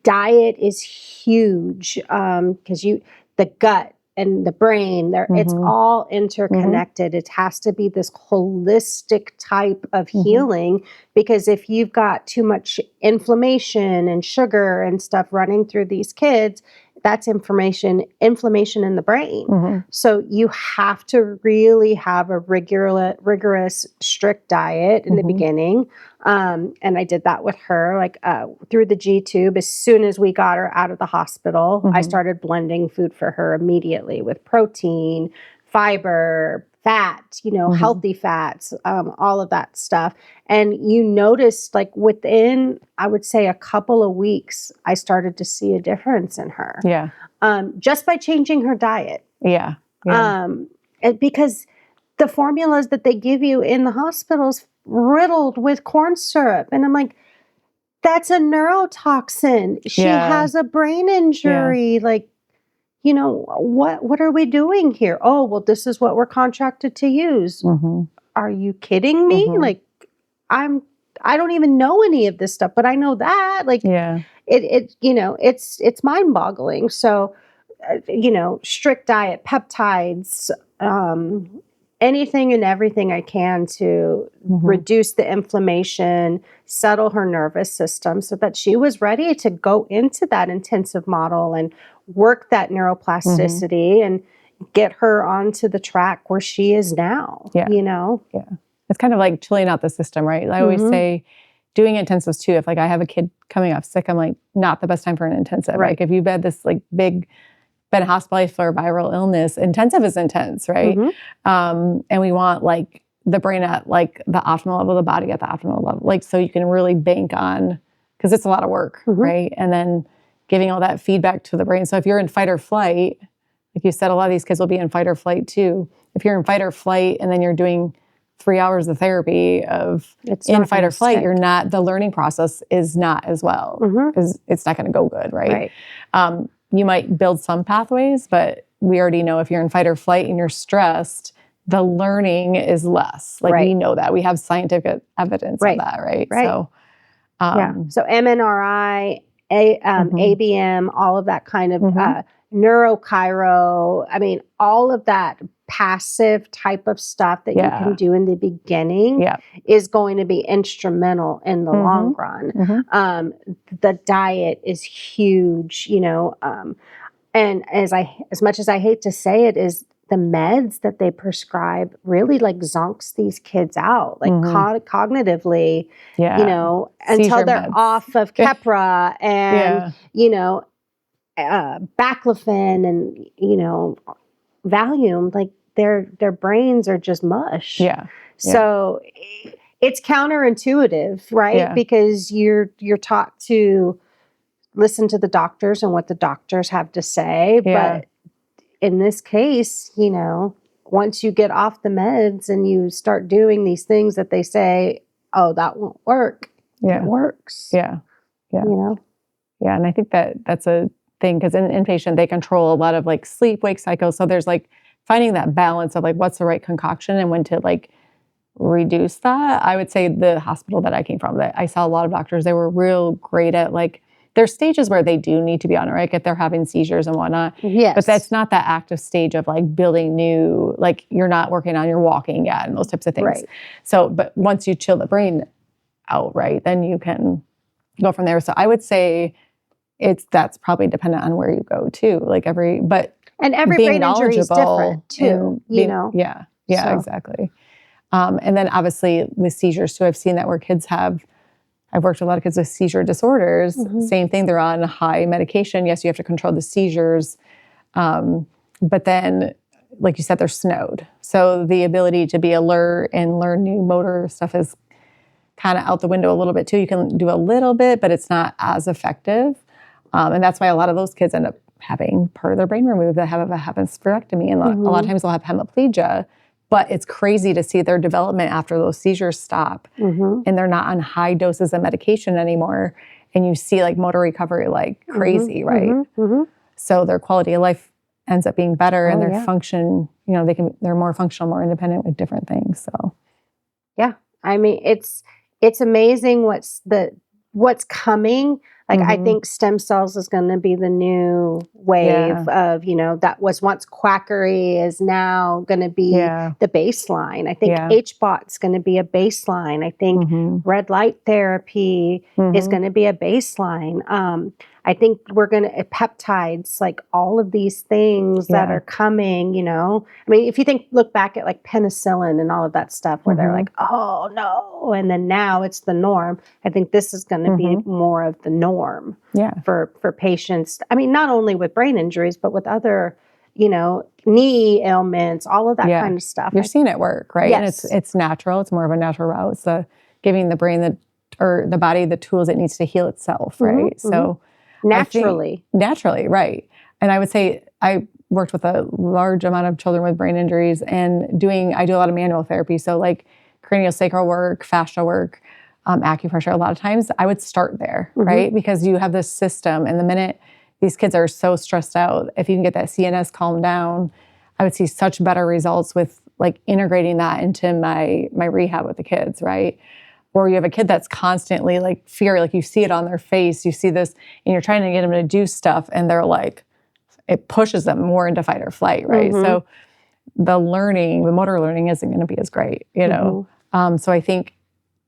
Diet is huge because the gut and the brain, it's all interconnected. It has to be this holistic type of healing because if you've got too much inflammation and sugar and stuff running through these kids, that's inflammation in the brain. So you have to really have a rigorous, strict diet in the beginning. And I did that with her, through the G-tube. As soon as we got her out of the hospital, I started blending food for her immediately with protein, fiber, fat, healthy fats, all of that stuff. And you noticed within, I would say a couple of weeks, I started to see a difference in her. Yeah. Just by changing her diet. Yeah. Because the formulas that they give you in the hospitals riddled with corn syrup. And I'm like, that's a neurotoxin. She has a brain injury. What are we doing here? Oh, well, this is what we're contracted to use. Are you kidding me? I don't even know any of this stuff, but I know that. It's mind boggling. So, strict diet, peptides, anything and everything I can to reduce the inflammation, settle her nervous system so that she was ready to go into that intensive model and work that neuroplasticity and get her onto the track where she is now, Yeah. It's kind of like chilling out the system, right? I always say doing intensives too. If I have a kid coming off sick, I'm like, not the best time for an intensive. Right. Like if you've had this been hospitalized for a viral illness, intensive is intense, right? And we want the brain at the optimal level, the body at the optimal level, so you can really bank on, because it's a lot of work, right? And then giving all that feedback to the brain. So if you're in fight or flight, like you said, a lot of these kids will be in fight or flight too. If you're in fight or flight and then you're doing 3 hours of therapy in fight or flight, the learning process is not as well, because it's not going to go good, right? You might build some pathways, but we already know if you're in fight or flight and you're stressed, the learning is less. We know that. We have scientific evidence of that, right? So, So MNRI, ABM, all of that kind of neurochiro. I mean, all of that passive type of stuff that you can do in the beginning is going to be instrumental in the long run. The diet is huge, and as much as I hate to say it, is the meds that they prescribe really zonks these kids out, cognitively, until Seizure they're meds. off of Keppra and, baclofen and, Valium, their brains are just mush. So it's counterintuitive, right? Because you're taught to listen to the doctors and what the doctors have to say. But in this case, once you get off the meds and you start doing these things that they say oh, that won't work. Yeah. It works. Yeah. Yeah. You know? Yeah. And I think that's a thing, because in inpatient, they control a lot of like sleep wake cycles. So there's like finding that balance of like what's the right concoction and when to like reduce that. I would say the hospital that I came from, that I saw a lot of doctors, they were real great at like, there's stages where they do need to be on it, right? If they're having seizures and whatnot. Yes. But that's not that active stage of like building new, like you're not working on your walking yet and those types of things. Right. So, but once you chill the brain out, right, then you can go from there. So I would say that's probably dependent on where you go too. Like and every brain injury is different too, you know? Yeah, so. Exactly. And then obviously with seizures too, I've seen that where I've worked with a lot of kids with seizure disorders. Same thing, they're on high medication. Yes, you have to control the seizures. But then, like you said, they're snowed. So the ability to be alert and learn new motor stuff is kind of out the window a little bit too. You can do a little bit, but it's not as effective. And that's why a lot of those kids end up having part of their brain removed that have a spherectomy. And a lot of times they'll have hemiplegia. But it's crazy to see their development after those seizures stop and they're not on high doses of medication anymore. And you see like motor recovery like crazy, right? So their quality of life ends up being better and their function, you know, they're more functional, more independent with different things. So yeah, I mean, it's amazing what's coming. Like, I think stem cells is going to be the new wave of, you know, that was once quackery is now going to be the baseline. I think HBOT's going to be a baseline. I think red light therapy is going to be a baseline. I think we're going to, peptides, like all of these things that are coming, you know. I mean, if you look back at like penicillin and all of that stuff where they're like, oh no. And then now it's the norm. I think this is going to be more of the norm for patients. I mean, not only with brain injuries, but with other, you know, knee ailments, all of that kind of stuff. You're seeing it work, right? Yes. And it's natural. It's more of a natural route. It's giving the brain or the body the tools it needs to heal itself, right? So naturally, right. And I would say I worked with a large amount of children with brain injuries and I do a lot of manual therapy. So like craniosacral work, fascia work, acupressure. A lot of times I would start there, right? Because you have this system, and the minute these kids are so stressed out, if you can get that CNS calmed down, I would see such better results with like integrating that into my rehab with the kids, right? Or you have a kid that's constantly like fear, like you see it on their face, you see this, and you're trying to get them to do stuff, and they're like, it pushes them more into fight or flight, right? So the motor learning isn't going to be as great, you know? So I think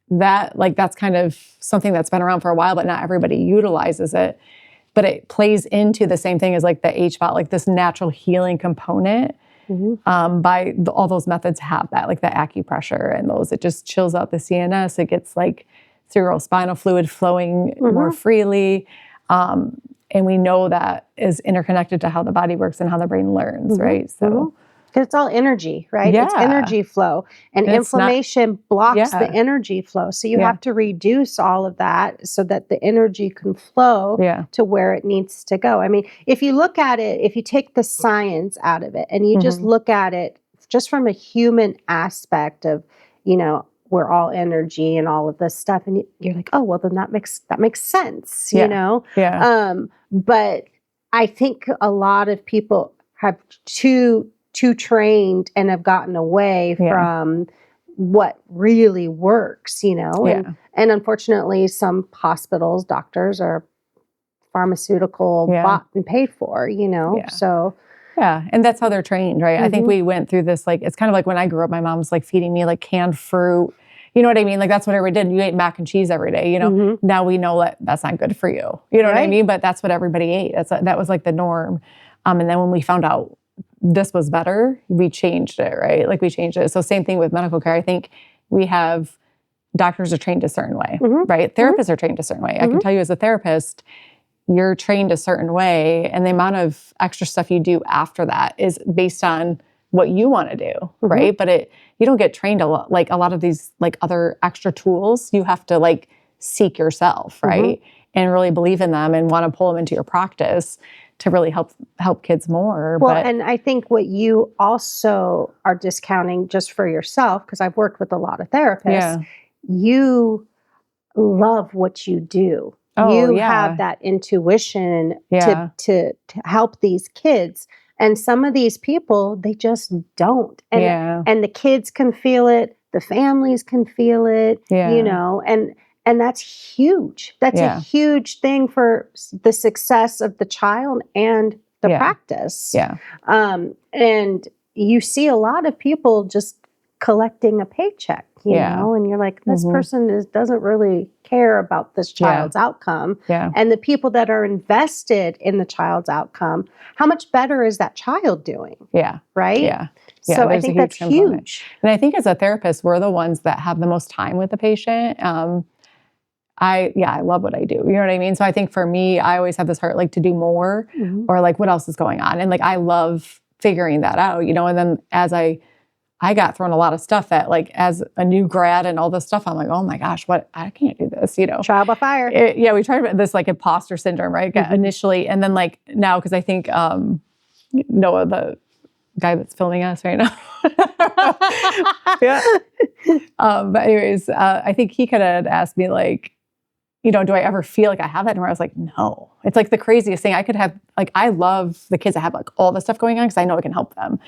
that that's kind of something that's been around for a while, but not everybody utilizes it. But it plays into the same thing as like the HBOT, like this natural healing component. All those methods have that, like the acupressure and those, it just chills out the CNS. It gets like cerebrospinal fluid flowing more freely. And we know that is interconnected to how the body works and how the brain learns, right? So, because it's all energy, right? Yeah. It's energy flow, and inflammation blocks the energy flow. So you have to reduce all of that so that the energy can flow to where it needs to go. I mean, if you look at it, if you take the science out of it and you just look at it just from a human aspect of, you know, we're all energy and all of this stuff, and you're like, oh, well, then that makes sense, you know? But I think a lot of people have too trained and have gotten away from what really works, you know? And unfortunately, some hospitals, doctors are pharmaceutical bought and paid for, you know? So... yeah, and that's how they're trained, right? I think we went through this, like, it's kind of like when I grew up, my mom was like feeding me like canned fruit. You know what I mean? Like that's what everybody did. You ate mac and cheese every day, you know? Now we know that that's not good for you. You know what I mean? But that's what everybody ate. That was like the norm. And then when we found out this was better, we changed it, right? Like we changed it. So same thing with medical care. I think we have doctors are trained a certain way, right? Therapists are trained a certain way. I can tell you as a therapist, you're trained a certain way, and the amount of extra stuff you do after that is based on what you want to do, right? But you don't get trained a lot, like a lot of these like other extra tools, you have to like seek yourself, right? And really believe in them and want to pull them into your practice to really help kids more. Well, and I think what you also are discounting just for yourself, because I've worked with a lot of therapists, you love what you do. Oh, You yeah. have that intuition Yeah. to help these kids. And some of these people, they just don't. And the kids can feel it, the families can feel it, you know, and that's huge. That's a huge thing for the success of the child and the practice. Yeah. And you see a lot of people just collecting a paycheck, you know, and you're like, this person doesn't really care about this child's outcome. Yeah. And the people that are invested in the child's outcome, how much better is that child doing? Yeah. Right? Yeah. So I think that's huge. And I think as a therapist, we're the ones that have the most time with the patient. I love what I do. You know what I mean? So I think for me, I always have this heart like to do more or like what else is going on. And like I love figuring that out, you know, and then as I got thrown a lot of stuff that like as a new grad and all this stuff, I'm like, oh my gosh, I can't do this, you know. Trial by fire. We tried this like imposter syndrome, right? Initially. And then like now, because I think Noah, the guy that's filming us right now. But anyways, I think he kind of asked me like, you know, do I ever feel like I have that anymore? I was like, no. It's like the craziest thing. I could have, like, I love the kids that have like all this stuff going on because I know it can help them.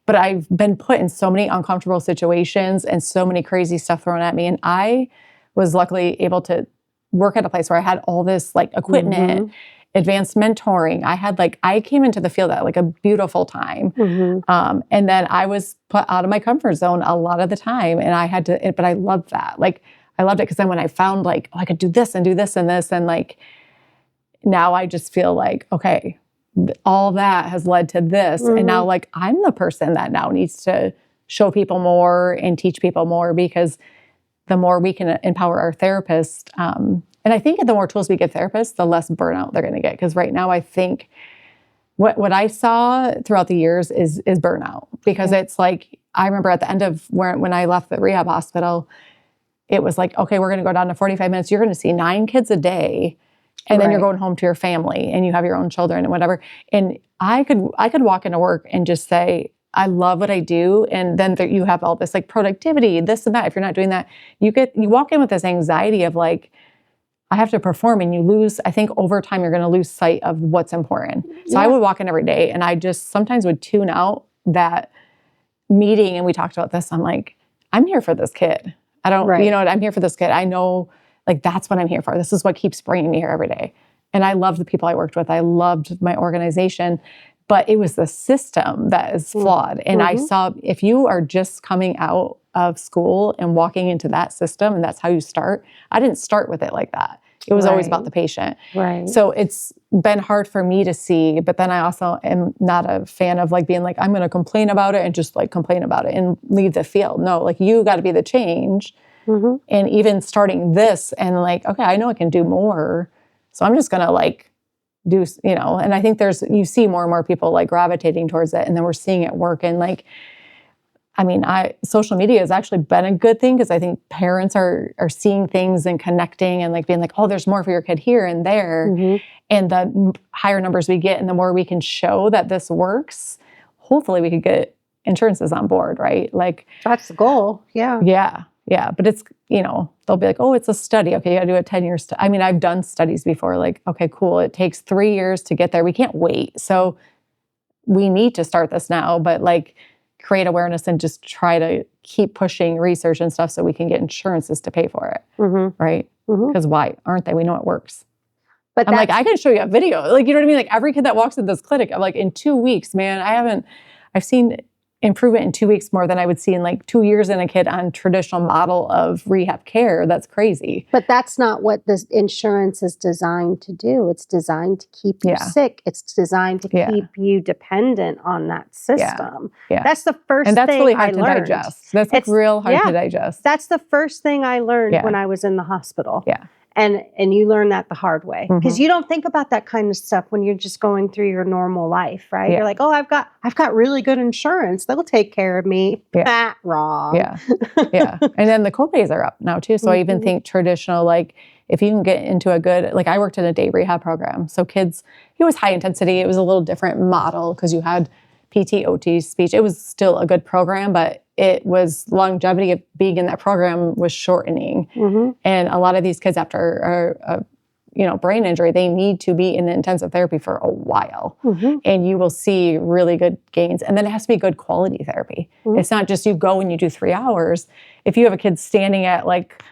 But I've been put in so many uncomfortable situations and so many crazy stuff thrown at me. And I was luckily able to work at a place where I had all this like equipment, advanced mentoring. I came into the field at like a beautiful time. And then I was put out of my comfort zone a lot of the time. And I had to, but I loved that. Like, I loved it because then when I found like, oh, I could do this and do this and this, and like, now I just feel like, okay, all that has led to this. And now like, I'm the person that now needs to show people more and teach people more, because the more we can empower our therapists, and I think the more tools we give therapists, the less burnout they're going to get. Because right now I think what I saw throughout the years is burnout, because it's like, I remember at the end of when I left the rehab hospital, it was like, okay, we're going to go down to 45 minutes. You're going to see 9 kids a day. And then you're going home to your family and you have your own children and whatever. And I could walk into work and just say, I love what I do. And then you have all this like productivity, this and that. If you're not doing that, you walk in with this anxiety of like, I have to perform, and you lose, I think over time, you're going to lose sight of what's important. So I would walk in every day and I just sometimes would tune out that meeting. And we talked about this. I'm like, I'm here for this kid. I don't, you know what? I'm here for this kid. I know, like, that's what I'm here for. This is what keeps bringing me here every day. And I loved the people I worked with. I loved my organization, but it was the system that is flawed. And I saw, if you are just coming out of school and walking into that system and that's how you start, I didn't start with it like that. It was always about the patient. So it's been hard for me to see, but then I also am not a fan of like being like, I'm going to complain about it and just like complain about it and leave the field. No, like you got to be the change. And even starting this and like, okay, I know I can do more. So I'm just going to like do, you know, and I think you see more and more people like gravitating towards it. And then we're seeing it work. And like, I mean, social media has actually been a good thing, because I think parents are seeing things and connecting and like being like, oh, there's more for your kid here and there. And the higher numbers we get and the more we can show that this works, hopefully we could get insurances on board, right? Like, that's the goal. Yeah. But it's, you know, they'll be like, oh, it's a study. Okay, you got to do a 10-year study. I mean, I've done studies before, like, okay, cool. It takes 3 years to get there. We can't wait. So we need to start this now, but like create awareness and just try to keep pushing research and stuff so we can get insurances to pay for it. Right? Because why aren't they? We know it works. But I'm like, I can show you a video. Like, you know what I mean? Like every kid that walks in this clinic, I'm like, in 2 weeks, man, I've seen improvement in 2 weeks more than I would see in like 2 years in a kid on traditional model of rehab care. That's crazy. But that's not what this insurance is designed to do. It's designed to keep you sick. It's designed to keep you dependent on that system. That's the first thing I learned. And that's really hard to digest. That's like real hard to digest. That's the first thing I learned when I was in the hospital. And you learn that the hard way, because you don't think about that kind of stuff when you're just going through your normal life, right? You're like, oh, I've got really good insurance. They'll take care of me. Wrong. And then the copays are up now too. So I even think traditional, like if you can get into a good, like I worked in a day rehab program. So kids, it was high intensity. It was a little different model because you had PT, OT, speech. It was still a good program, but longevity of being in that program was shortening. And a lot of these kids after brain injury, they need to be in intensive therapy for a while. And you will see really good gains. And then it has to be good quality therapy. It's not just you go and you do 3 hours. If you have a kid standing at like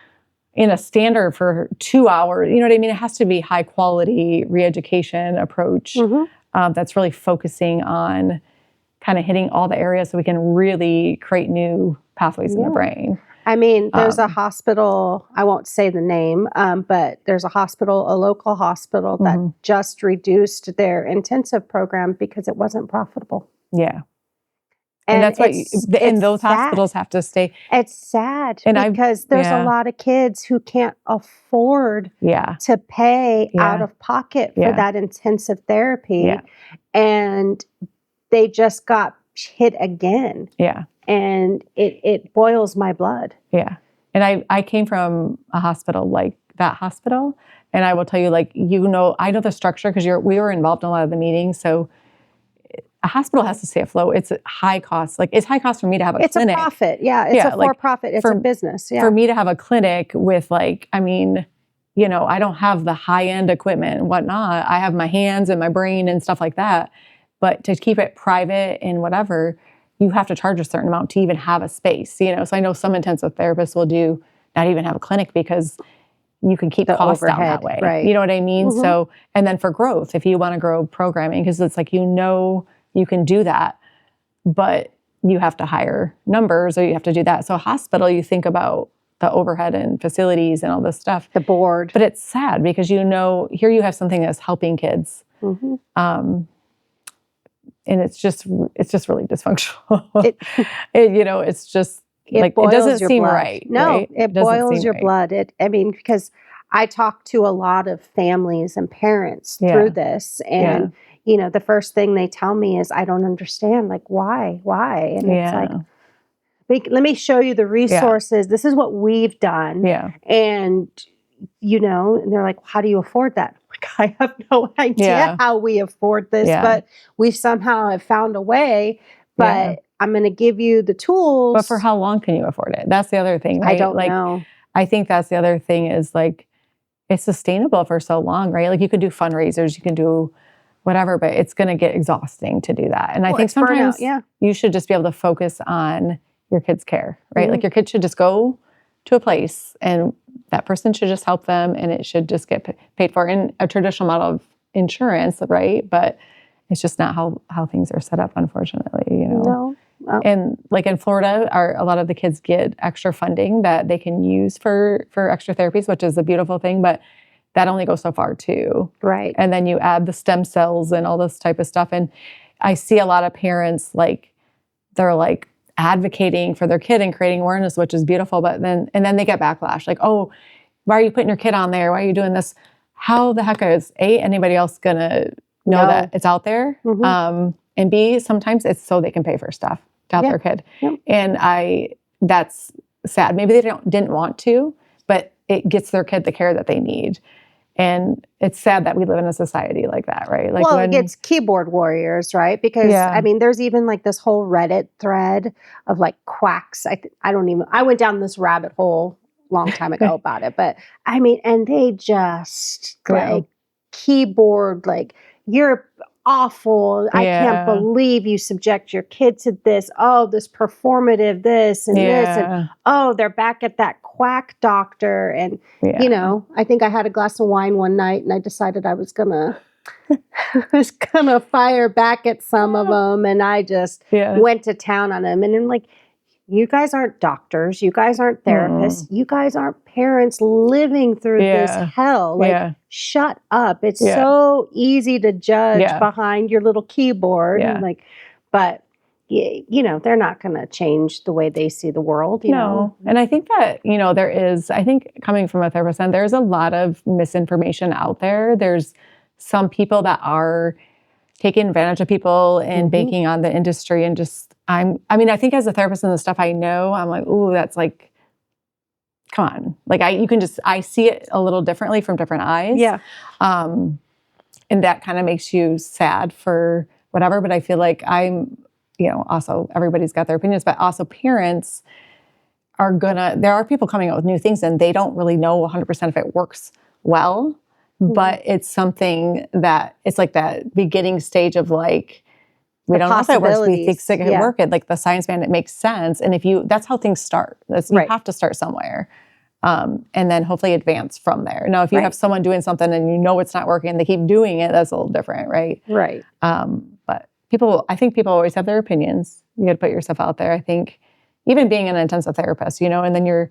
in a standard for 2 hours, you know what I mean? It has to be high quality re-education approach that's really focusing on kind of hitting all the areas so we can really create new pathways in the brain. I mean, there's a hospital, I won't say the name, but there's a local hospital that just reduced their intensive program because it wasn't profitable. Yeah. And that's what, and those hospitals have to stay. It's sad because there's a lot of kids who can't afford to pay out of pocket for that intensive therapy. And they just got hit again. And it boils my blood. And I came from a hospital like that hospital. And I will tell you, like, I know the structure because we were involved in a lot of the meetings. So a hospital has to stay afloat. It's high cost. Like, it's high cost for me to have a clinic. It's a profit. Yeah. It's a for-profit. It's a business. Yeah. For me to have a clinic with I don't have the high-end equipment and whatnot. I have my hands and my brain and stuff like that. But to keep it private and whatever, you have to charge a certain amount to even have a space, So I know some intensive therapists will not even have a clinic because you can keep the costs down that way. Right. You know what I mean? So, and then for growth, if you want to grow programming, because it's like, you can do that, but you have to hire numbers or you have to do that. So a hospital, you think about the overhead and facilities and all this stuff. The board. But it's sad because here you have something that's helping kids. And it's just really dysfunctional. It's just it doesn't seem blood. right. No, right? it boils your blood. Because I talk to a lot of families and parents through this, and the first thing they tell me is, I don't understand. Like, why? And it's like, let me show you the resources. This is what we've done. And, and they're like, how do you afford that? Like, I have no idea how we afford this, but we somehow have found a way. But I'm going to give you the tools. But for how long can you afford it? That's the other thing, right? I don't know. I think that's the other thing is like, it's sustainable for so long, right? Like, you can do fundraisers, you can do whatever, but it's going to get exhausting to do that. And I think sometimes you should just be able to focus on your kid's care, right? Like, your kid should just go to a place and that person should just help them and it should just get paid for in a traditional model of insurance, right? But it's just not how things are set up, unfortunately, No. Oh. And like in Florida, a lot of the kids get extra funding that they can use for extra therapies, which is a beautiful thing, but that only goes so far too. Right. And then you add the stem cells and all this type of stuff. And I see a lot of parents, they're like advocating for their kid and creating awareness, which is beautiful. But then they get backlash. Like, oh, why are you putting your kid on there? Why are you doing this? How the heck is anybody else gonna know that it's out there? And B, sometimes it's so they can pay for stuff to help their kid. And that's sad. Maybe they didn't want to, but it gets their kid the care that they need. And it's sad that we live in a society like that, right? Like, it gets keyboard warriors, right? Because there's even like this whole Reddit thread of like quacks. I went down this rabbit hole a long time ago about it, but and they just like keyboard, like, you're awful. I can't believe you subject your kid to this. Oh, this performative this and this. And oh, they're back at that quack doctor. And, I think I had a glass of wine one night and I decided I was gonna fire back at some of them. And I just went to town on them. And I'm like, you guys aren't doctors. You guys aren't therapists. You guys aren't parents living through this hell. Like, shut up. It's so easy to judge behind your little keyboard. And but they're not going to change the way they see the world. You know? And I think that, there is, I think coming from a therapist, and there's a lot of misinformation out there. There's some people that are taking advantage of people and banking on the industry and just, I think as a therapist and the stuff I know, I'm like, ooh, that's like, come on. Like, I see it a little differently from different eyes. Yeah. And that kind of makes you sad for whatever. But I feel like I'm also everybody's got their opinions, but also parents there are people coming out with new things and they don't really know 100% if it works well, but it's something that it's like that beginning stage of like, we don't know if it works, we think it can work. Like the science man, it makes sense. And that's how things start. You have to start somewhere. And then hopefully advance from there. Now, if you have someone doing something and you know it's not working and they keep doing it, that's a little different, right? Right. But I think people always have their opinions. You got to put yourself out there. I think even being an intensive therapist, and then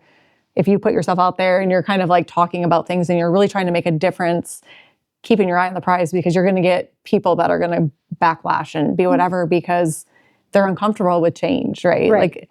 if you put yourself out there and you're kind of like talking about things and you're really trying to make a difference, keeping your eye on the prize, because you're going to get people that are going to backlash and be whatever because they're uncomfortable with change, right? Like,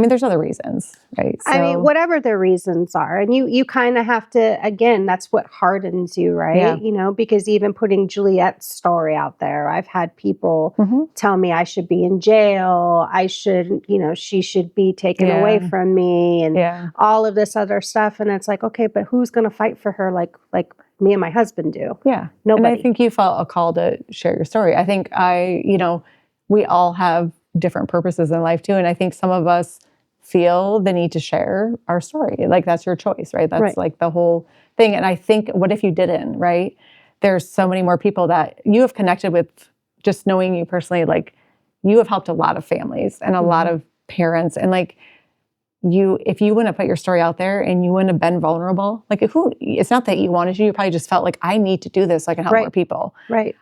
there's other reasons, right? So, whatever the reasons are. And you kind of have to, again, that's what hardens you, right? Yeah. Because even putting Juliet's story out there, I've had people tell me I should be in jail. I should, she should be taken away from me and all of this other stuff. And it's like, okay, but who's going to fight for her like me and my husband do? Yeah. Nobody. And I think you felt a call to share your story. I think we all have different purposes in life too. And I think some of us feel the need to share our story. Like that's your choice, right? That's like the whole thing. And I think, what if you didn't, right? There's so many more people that you have connected with, just knowing you personally. Like you have helped a lot of families and a lot of parents. And like if you wouldn't have put your story out there and you wouldn't have been vulnerable, like it's not that you wanted to, you probably just felt like, I need to do this so I can help more people. Right.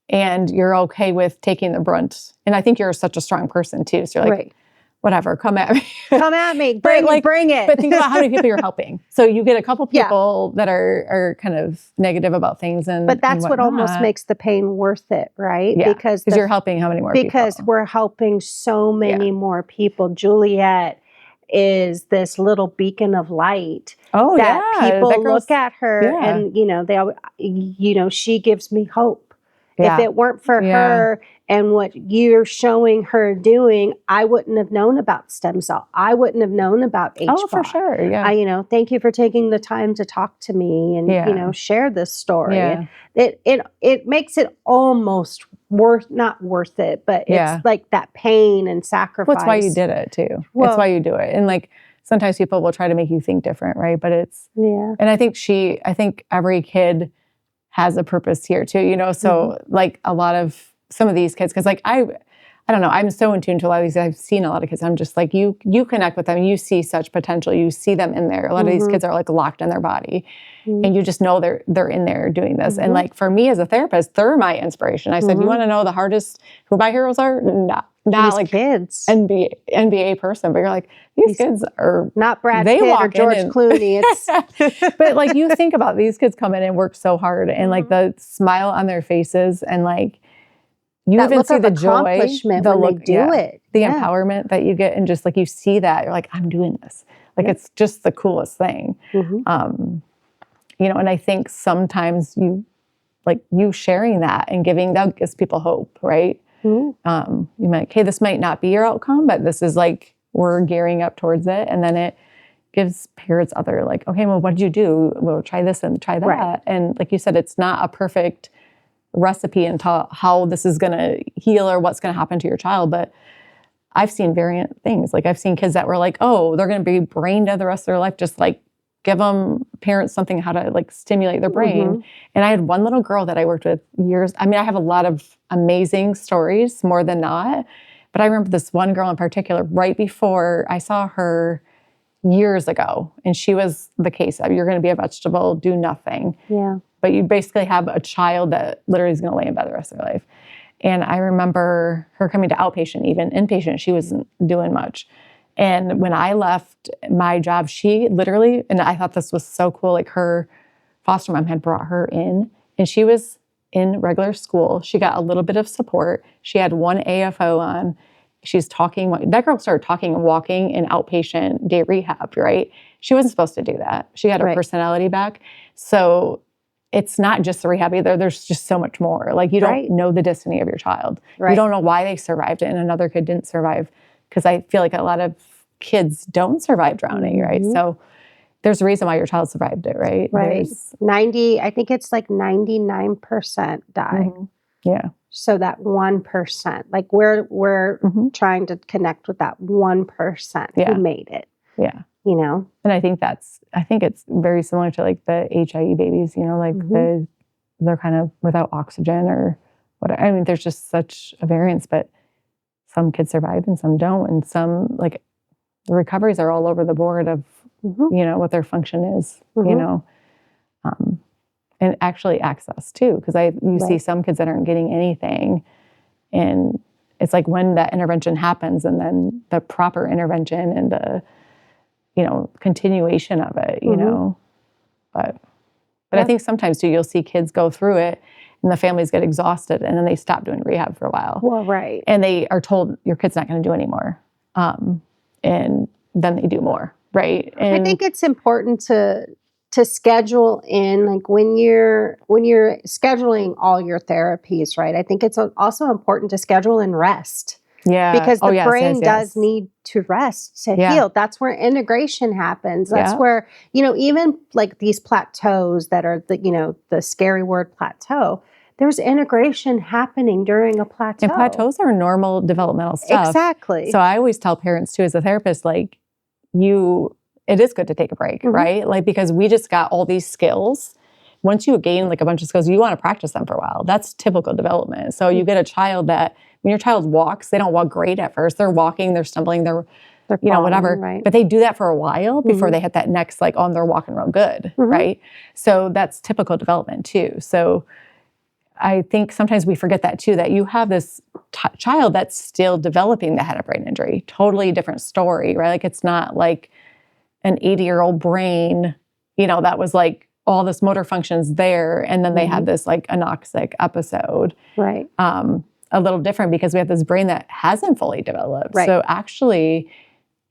And you're okay with taking the brunt. And I think you're such a strong person too. So you're like, whatever, come at me. Come at me. Bring it. But think about how many people you're helping. So you get a couple people that are kind of negative about things. But that's what almost makes the pain worth it, right? Yeah, because you're helping how many more people? Because we're helping so many more people. Juliet is this little beacon of light that people look at her and, she gives me hope. Yeah. If it weren't for her and what you're showing her doing, I wouldn't have known about stem cell. I wouldn't have known about HBOT. Oh, for sure. Yeah. Thank you for taking the time to talk to me and, share this story. Yeah. It makes it almost not worth it, but it's like that pain and sacrifice. Well, that's why you did it too. That's why you do it. And like, sometimes people will try to make you think different, right? But and I think every kid has a purpose here too, so like some of these kids, because like I don't know, I'm so in tune to a lot of these. I've seen a lot of kids. I'm just like, you connect with them. You see such potential. You see them in there. A lot of these kids are like locked in their body, and you just know they're in there doing this. And like for me as a therapist, they're my inspiration. I said, you want to know who my heroes are? Not like kids, NBA person, but you're like, these kids are not Brad Pitt or George Clooney. It's but like you think about these kids come in and work so hard, and like the smile on their faces, and like you that even see the joy, the empowerment that you get, and just like you see that you're like, I'm doing this. Like it's just the coolest thing. And I think sometimes you sharing that and giving that gives people hope, right? You might, hey, this might not be your outcome, but this is like, we're gearing up towards it. And then it gives parents other like, okay, well, what did you do? We'll try this and try that. Right. And like you said, it's not a perfect recipe into how this is going to heal or what's going to happen to your child. But I've seen variant things. Like I've seen kids that were like, oh, they're going to be brain dead the rest of their life. Just like give them parents something how to like stimulate their brain. And I had one little girl that I worked with years. I mean, I have a lot of amazing stories, more than not. But I remember this one girl in particular, right before I saw her years ago, and she was the case of, you're going to be a vegetable, do nothing. Yeah. But you basically have a child that literally is going to lay in bed the rest of their life. And I remember her coming to outpatient, even inpatient, she wasn't doing much. And when I left my job, she literally, and I thought this was so cool, like her foster mom had brought her in, and she was in regular school. She got a little bit of support. She had one AFO on. She's talking. That girl started talking and walking in outpatient day rehab, right? She wasn't supposed to do that. She had her personality back. So it's not just the rehab either. There's just so much more. Like you don't know the destiny of your child. Right. You don't know why they survived it and another kid didn't survive. Because I feel like a lot of kids don't survive drowning, right? So there's a reason why your child survived it, right? Right. I think it's like 99% die. Yeah. So that 1%, like we're Mm-hmm. trying to connect with that 1% who made it. Yeah. You know? And I think it's very similar to like the HIE babies, you know, like they're kind of without oxygen or whatever. I mean, there's just such a variance, but some kids survive and some don't. And some, like, the recoveries are all over the board of, you know, what their function is, you know, and actually access too. Because you see some kids that aren't getting anything. And it's like when that intervention happens and then the proper intervention and the, you know, continuation of it, you know, but I think sometimes too, you'll see kids go through it and the families get exhausted and then they stop doing rehab for a while. Well, right. And they are told your kid's not going to do anymore. And then they do more. Right. And I think it's important to schedule in, like when you're scheduling all your therapies, right? I think it's also important to schedule in rest. Yeah. Because the brain does need to rest to heal. That's where integration happens. That's where, you know, even like these plateaus that are the, you know, the scary word plateau, there's integration happening during a plateau. And plateaus are normal developmental stuff. Exactly. So I always tell parents too, as a therapist, like it is good to take a break, right? Like, because we just got all these skills. Once you gain like a bunch of skills, you want to practice them for a while. That's typical development. So you get a child that when your child walks, they don't walk great at first. They're walking, they're stumbling, they're you know, whatever. Right. But they do that for a while before they hit that next, like, oh, they're walking real good, right? So that's typical development too. So I think sometimes we forget that too, that you have this child that's still developing that had a brain injury. Totally different story, right? Like, it's not like an 80-year-old brain, you know, that was like all this motor functions there. And then they had this like anoxic episode. Right. A little different because we have this brain that hasn't fully developed. Right. So actually,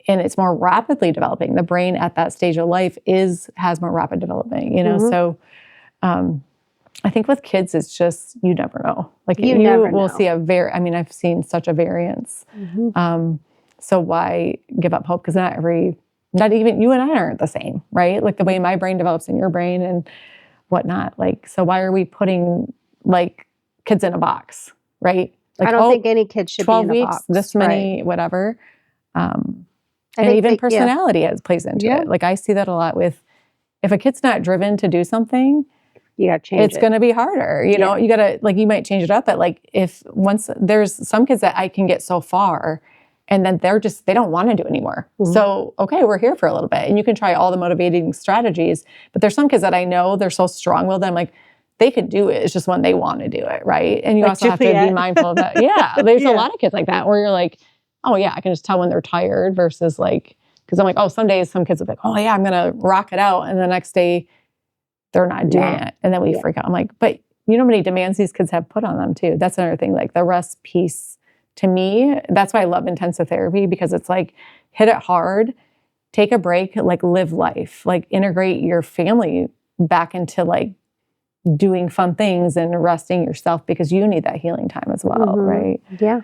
and it's more rapidly developing. The brain at that stage of life has more rapid development, you know? So I think with kids, it's just, you never know. Like you will see I've seen such a variance. So why give up hope? Because not even you and I aren't the same, right? Like the way my brain develops in your brain and whatnot. Like, so why are we putting like kids in a box, right? Like, I don't think any kid should be in a 12 weeks, box. this many, whatever. And even personality plays into it. Like I see that a lot with, if a kid's not driven to do something, you gotta change it's going to be harder. You know, you gotta, like, you might change it up, but like once there's some kids that I can get so far and then they don't want to do anymore. So, okay, we're here for a little bit and you can try all the motivating strategies, but there's some kids that I know they're so strong-willed. I'm like, they could do it. It's just when they want to do it. Right. And you also have to be mindful of that. Yeah. There's a lot of kids like that where you're like, oh yeah, I can just tell when they're tired versus like, because I'm like, oh, some days some kids will be like, oh yeah, I'm going to rock it out. And the next day they're not doing it. And then we freak out. I'm like, but you know how many demands these kids have put on them too. That's another thing. Like the rest piece to me, that's why I love intensive therapy, because it's like, hit it hard, take a break, like live life, like integrate your family back into like doing fun things and resting yourself, because you need that healing time as well. Right. Yeah.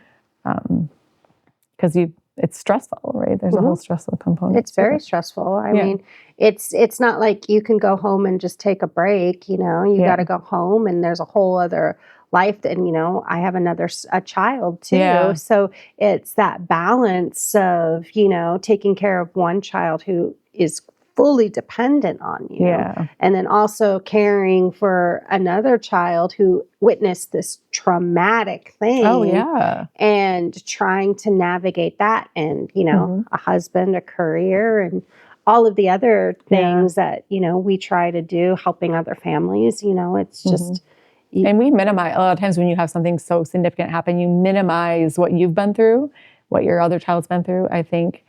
Because it's stressful, right? There's a whole stressful component. It's very stressful. I mean, it's not like you can go home and just take a break, you know, you got to go home and there's a whole other life. And, you know, I have a child too. Yeah. So it's that balance of, you know, taking care of one child who is fully dependent on you. Yeah. And then also caring for another child who witnessed this traumatic thing. Oh, yeah. And trying to navigate that and, you know, a husband, a career, and all of the other things that, you know, we try to do, helping other families, you know, it's just... And we minimize, a lot of times when you have something so significant happen, you minimize what you've been through, what your other child's been through. I think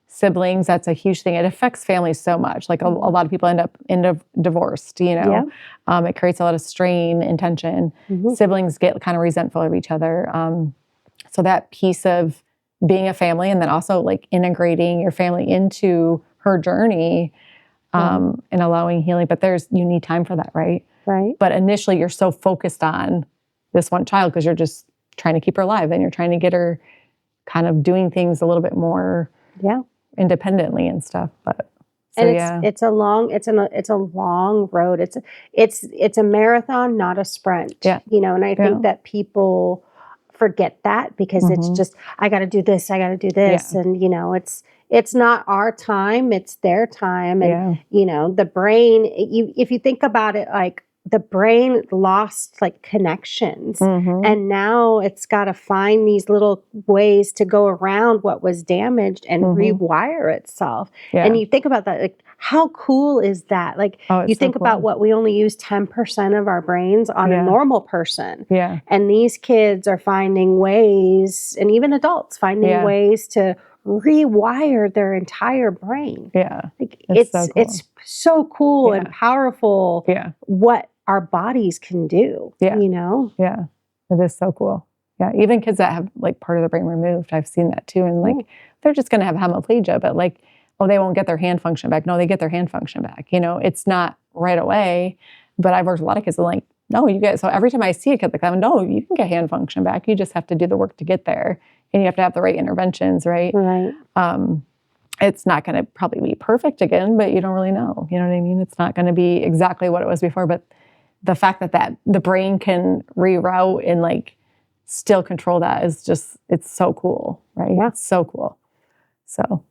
siblings, that's a huge thing. It affects families so much. Like a lot of people end up divorced, you know. It creates a lot of strain and tension. Siblings get kind of resentful of each other. So that piece of being a family and then also like integrating your family into her journey and allowing healing. But you need time for that, right? Right. But initially you're so focused on this one child because you're just trying to keep her alive and you're trying to get her kind of doing things a little bit more independently and stuff. But And it's a long road. It's a marathon, not a sprint. Yeah. And I think that people forget that because it's just, I got to do this, I got to do this. Yeah. And, it's not our time, it's their time. And, the brain, if you think about it, like the brain lost like connections and now it's got to find these little ways to go around what was damaged and rewire itself. Yeah. And you think about that, like how cool is that? Like you think about what we only use 10% of our brains on a normal person. Yeah. And these kids are finding ways, and even adults finding ways to rewire their entire brain. Yeah. Like it's so cool and powerful what our bodies can do. Yeah. Yeah. It is so cool. Yeah. Even kids that have like part of the brain removed, I've seen that too. And like they're just gonna have hemiplegia, but like, oh, they won't get their hand function back. No, they get their hand function back. It's not right away. But I've worked with a lot of kids that are like, no, you get, so every time I see a kid like that, I'm no, you can get hand function back. You just have to do the work to get there. And you have to have the right interventions, right? Right. It's not going to probably be perfect again, but you don't really know. You know what I mean? It's not going to be exactly what it was before. But the fact that the brain can reroute and like still control that is just, it's so cool, right? Yeah. It's so cool. So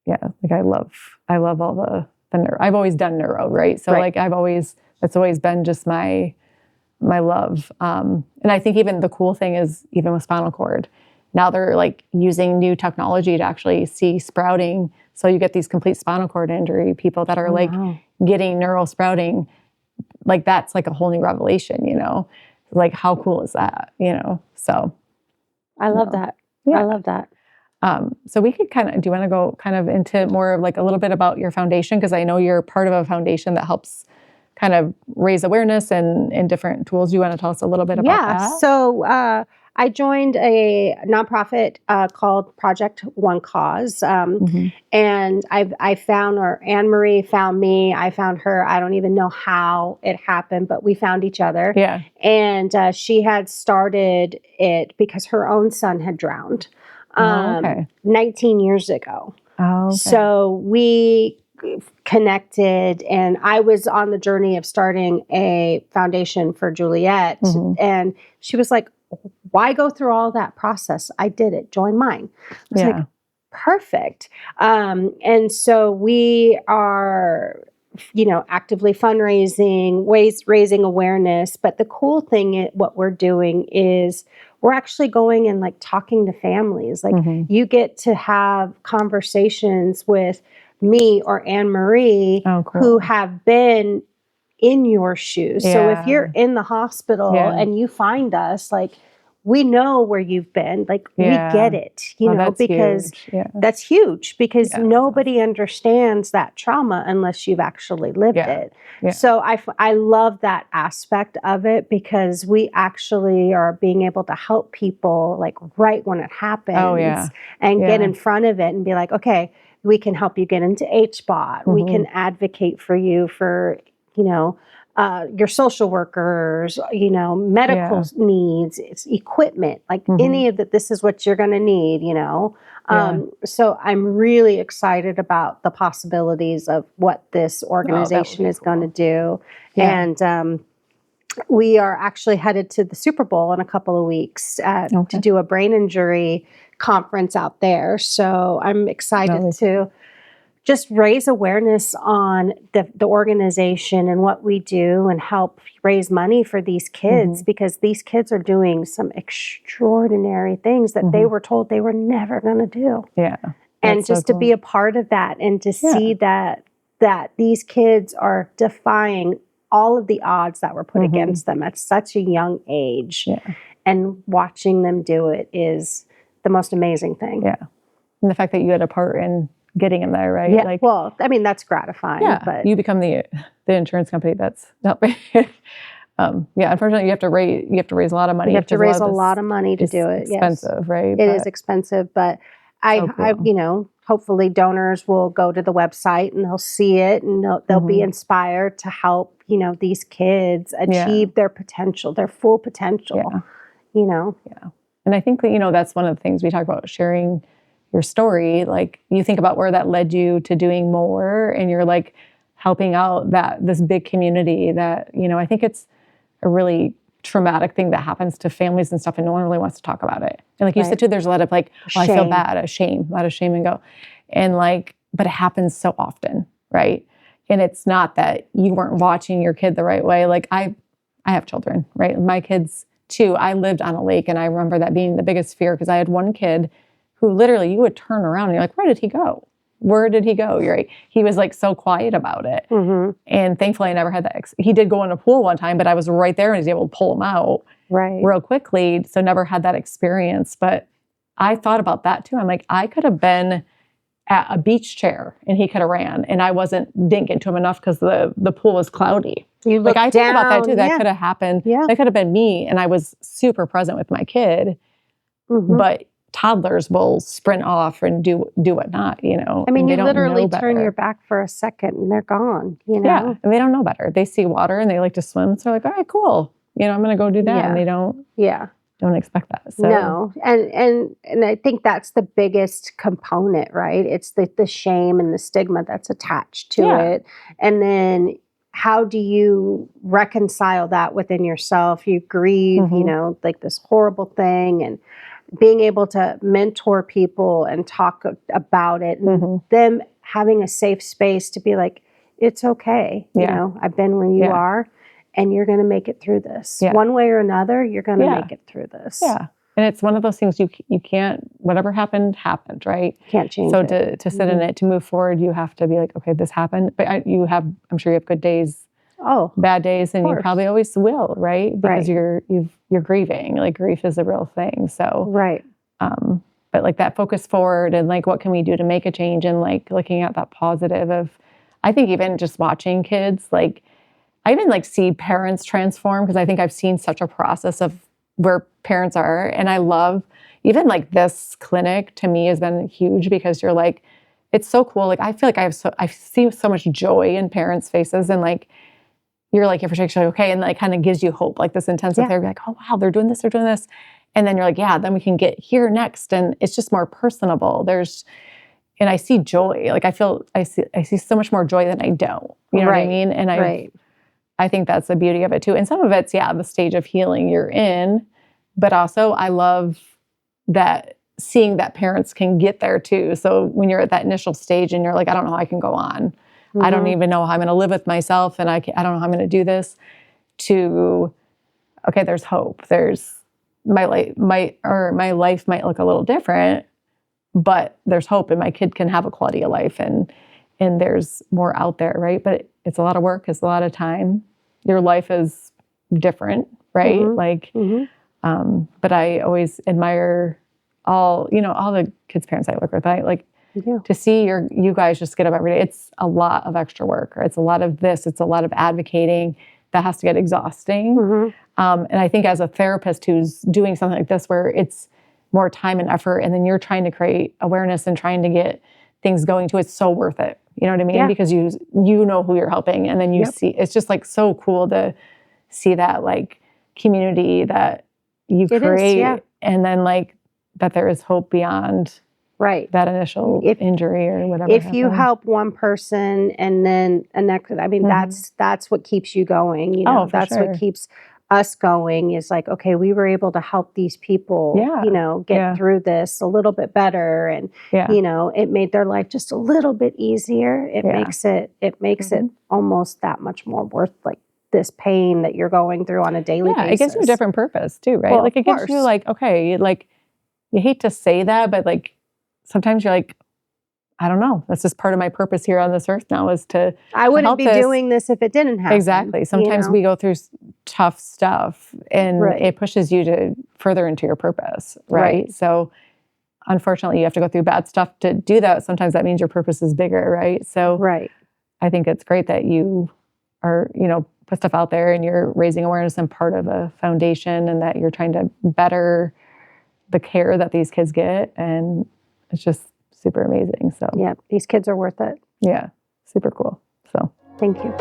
yeah, like I love all the neuro. I've always done neuro, right? So like it's always been just my love. And I think even the cool thing is even with spinal cord, now they're like using new technology to actually see sprouting. So you get these complete spinal cord injury people that are getting neural sprouting. Like that's like a whole new revelation, like how cool is that, So I love that. Yeah. I love that. So we could do you want to go kind of into more of like a little bit about your foundation? Because I know you're part of a foundation that helps kind of raise awareness and different tools. You want to tell us a little bit about that? Yeah. So I joined a nonprofit called Project One Cause. And I found, or Anne Marie found me. I found her. I don't even know how it happened, but we found each other. Yeah. And she had started it because her own son had drowned 19 years ago. Oh, okay. So we connected, and I was on the journey of starting a foundation for Juliet. And she was like, why go through all that process? I did it. Join mine. I was like, perfect. And so we are, actively fundraising, raising awareness. But the cool thing, what we're doing is we're actually going and like talking to families. Like you get to have conversations with me or Anne Marie who have been in your shoes. Yeah. So if you're in the hospital and you find us, like we know where you've been, like we get it, because that's huge because nobody understands that trauma unless you've actually lived it. Yeah. So I love that aspect of it because we actually are being able to help people like right when it happens and get in front of it and be like, okay, we can help you get into HBOT. We can advocate for you for, your social workers, medical needs, it's equipment, like any of that. This is what you're going to need, So I'm really excited about the possibilities of what this organization is going to do. Yeah. And we are actually headed to the Super Bowl in a couple of weeks to do a brain injury conference out there. So I'm excited to just raise awareness on the organization and what we do and help raise money for these kids because these kids are doing some extraordinary things that they were told they were never going to do. Yeah. And just to be a part of that and to see that these kids are defying all of the odds that were put against them at such a young age. Yeah. And watching them do it is the most amazing thing. Yeah. And the fact that you had a part in getting in there, right? Yeah. Like, well, I mean, that's gratifying. Yeah. But you become the insurance company that's not. Unfortunately, you have to raise a lot of money. You have to raise a lot of money to do it. Expensive, right? It is expensive, but I hopefully donors will go to the website and they'll see it and they'll be inspired to help, these kids achieve their potential, their full potential. Yeah. Yeah. And I think that, that's one of the things we talk about, sharing your story, like you think about where that led you to doing more, and you're like helping out this big community that, I think it's a really traumatic thing that happens to families and stuff, and no one really wants to talk about it. And like you said too, there's a lot of like, oh, I feel bad, a lot of shame and go. And like, but it happens so often, right? And it's not that you weren't watching your kid the right way. Like I have children, right? My kids too, I lived on a lake, and I remember that being the biggest fear, because I had one kid who literally you would turn around and you're like, where did he go? Where did he go? You're right. He was like so quiet about it. And thankfully I never had that. He did go in a pool one time, but I was right there and I was able to pull him out real quickly. So never had that experience. But I thought about that too. I'm like, I could have been at a beach chair and he could have ran, and I didn't get to him enough because the pool was cloudy. You look I think about that too. That could have happened. Yeah. That could have been me, and I was super present with my kid. But toddlers will sprint off and do whatnot, I mean, you literally turn your back for a second and they're gone, Yeah, and they don't know better. They see water and they like to swim. So they're like, all right, cool. I'm going to go do that. And they don't expect that. So. No. And I think that's the biggest component, right? It's the shame and the stigma that's attached to it. And then how do you reconcile that within yourself? You grieve, like this horrible thing, and being able to mentor people and talk about it, and them having a safe space to be like, it's okay. I've been where you are, and you're going to make it through this. One way or another, you're going to make it through this. Yeah. And it's one of those things you can't, whatever happened, right? Can't change it. So to sit in it, to move forward, you have to be like, okay, this happened. But I'm sure you have good days, bad days, and you probably always will, right? Because you're grieving. Like grief is a real thing. So but like that focus forward, and like what can we do to make a change, and like looking at that positive of, I think even just watching kids, like I even like see parents transform, because I think I've seen such a process of where parents are, and I love even like this clinic to me has been huge, because you're like, it's so cool. Like I feel like I see so much joy in parents' faces, and like you're like, if you're okay, and like kind of gives you hope, like this intensive therapy, like, oh wow, they're doing this. And then you're like, yeah, then we can get here next. And it's just more personable. And I see joy. Like I see so much more joy than I don't, you know what I mean? And I think that's the beauty of it too. And some of it's, the stage of healing you're in, but also I love that seeing that parents can get there too. So when you're at that initial stage and you're like, I don't know how I can go on. I don't even know how I'm going to live with myself, and I don't know how I'm going to do this, to, okay, there's hope. There's my life might look a little different, but there's hope, and my kid can have a quality of life, and there's more out there, right? But it's a lot of work. It's a lot of time. Your life is different, right? But I always admire all the kids' parents I work with. To see you guys just get up every day. It's a lot of extra work, or it's a lot of this. It's a lot of advocating that has to get exhausting. And I think as a therapist who's doing something like this, where it's more time and effort, and then you're trying to create awareness and trying to get things going too, it's so worth it. You know what I mean? Yeah. Because you know who you're helping, and then you see, it's just like so cool to see that like community that you create, and then like that there is hope beyond that initial injury or whatever. If you help one person and then a next, I mean, that's what keeps you going. That's what keeps us going, is like, okay, we were able to help these people, get through this a little bit better. And, it made their life just a little bit easier. It makes it almost that much more worth like this pain that you're going through on a daily basis. It gives you a different purpose too, right? Well, like it gives you like, okay, like you hate to say that, but like sometimes you're like, I don't know. That's just part of my purpose here on this earth now, is to I wouldn't be doing this if it didn't happen. Exactly. Sometimes we go through tough stuff, and it pushes you to further into your purpose, right? So unfortunately, you have to go through bad stuff to do that. Sometimes that means your purpose is bigger, right? So I think it's great that you are, put stuff out there, and you're raising awareness and part of a foundation, and that you're trying to better the care that these kids get. And it's just super amazing. So these kids are worth it. Yeah, super cool. So thank you.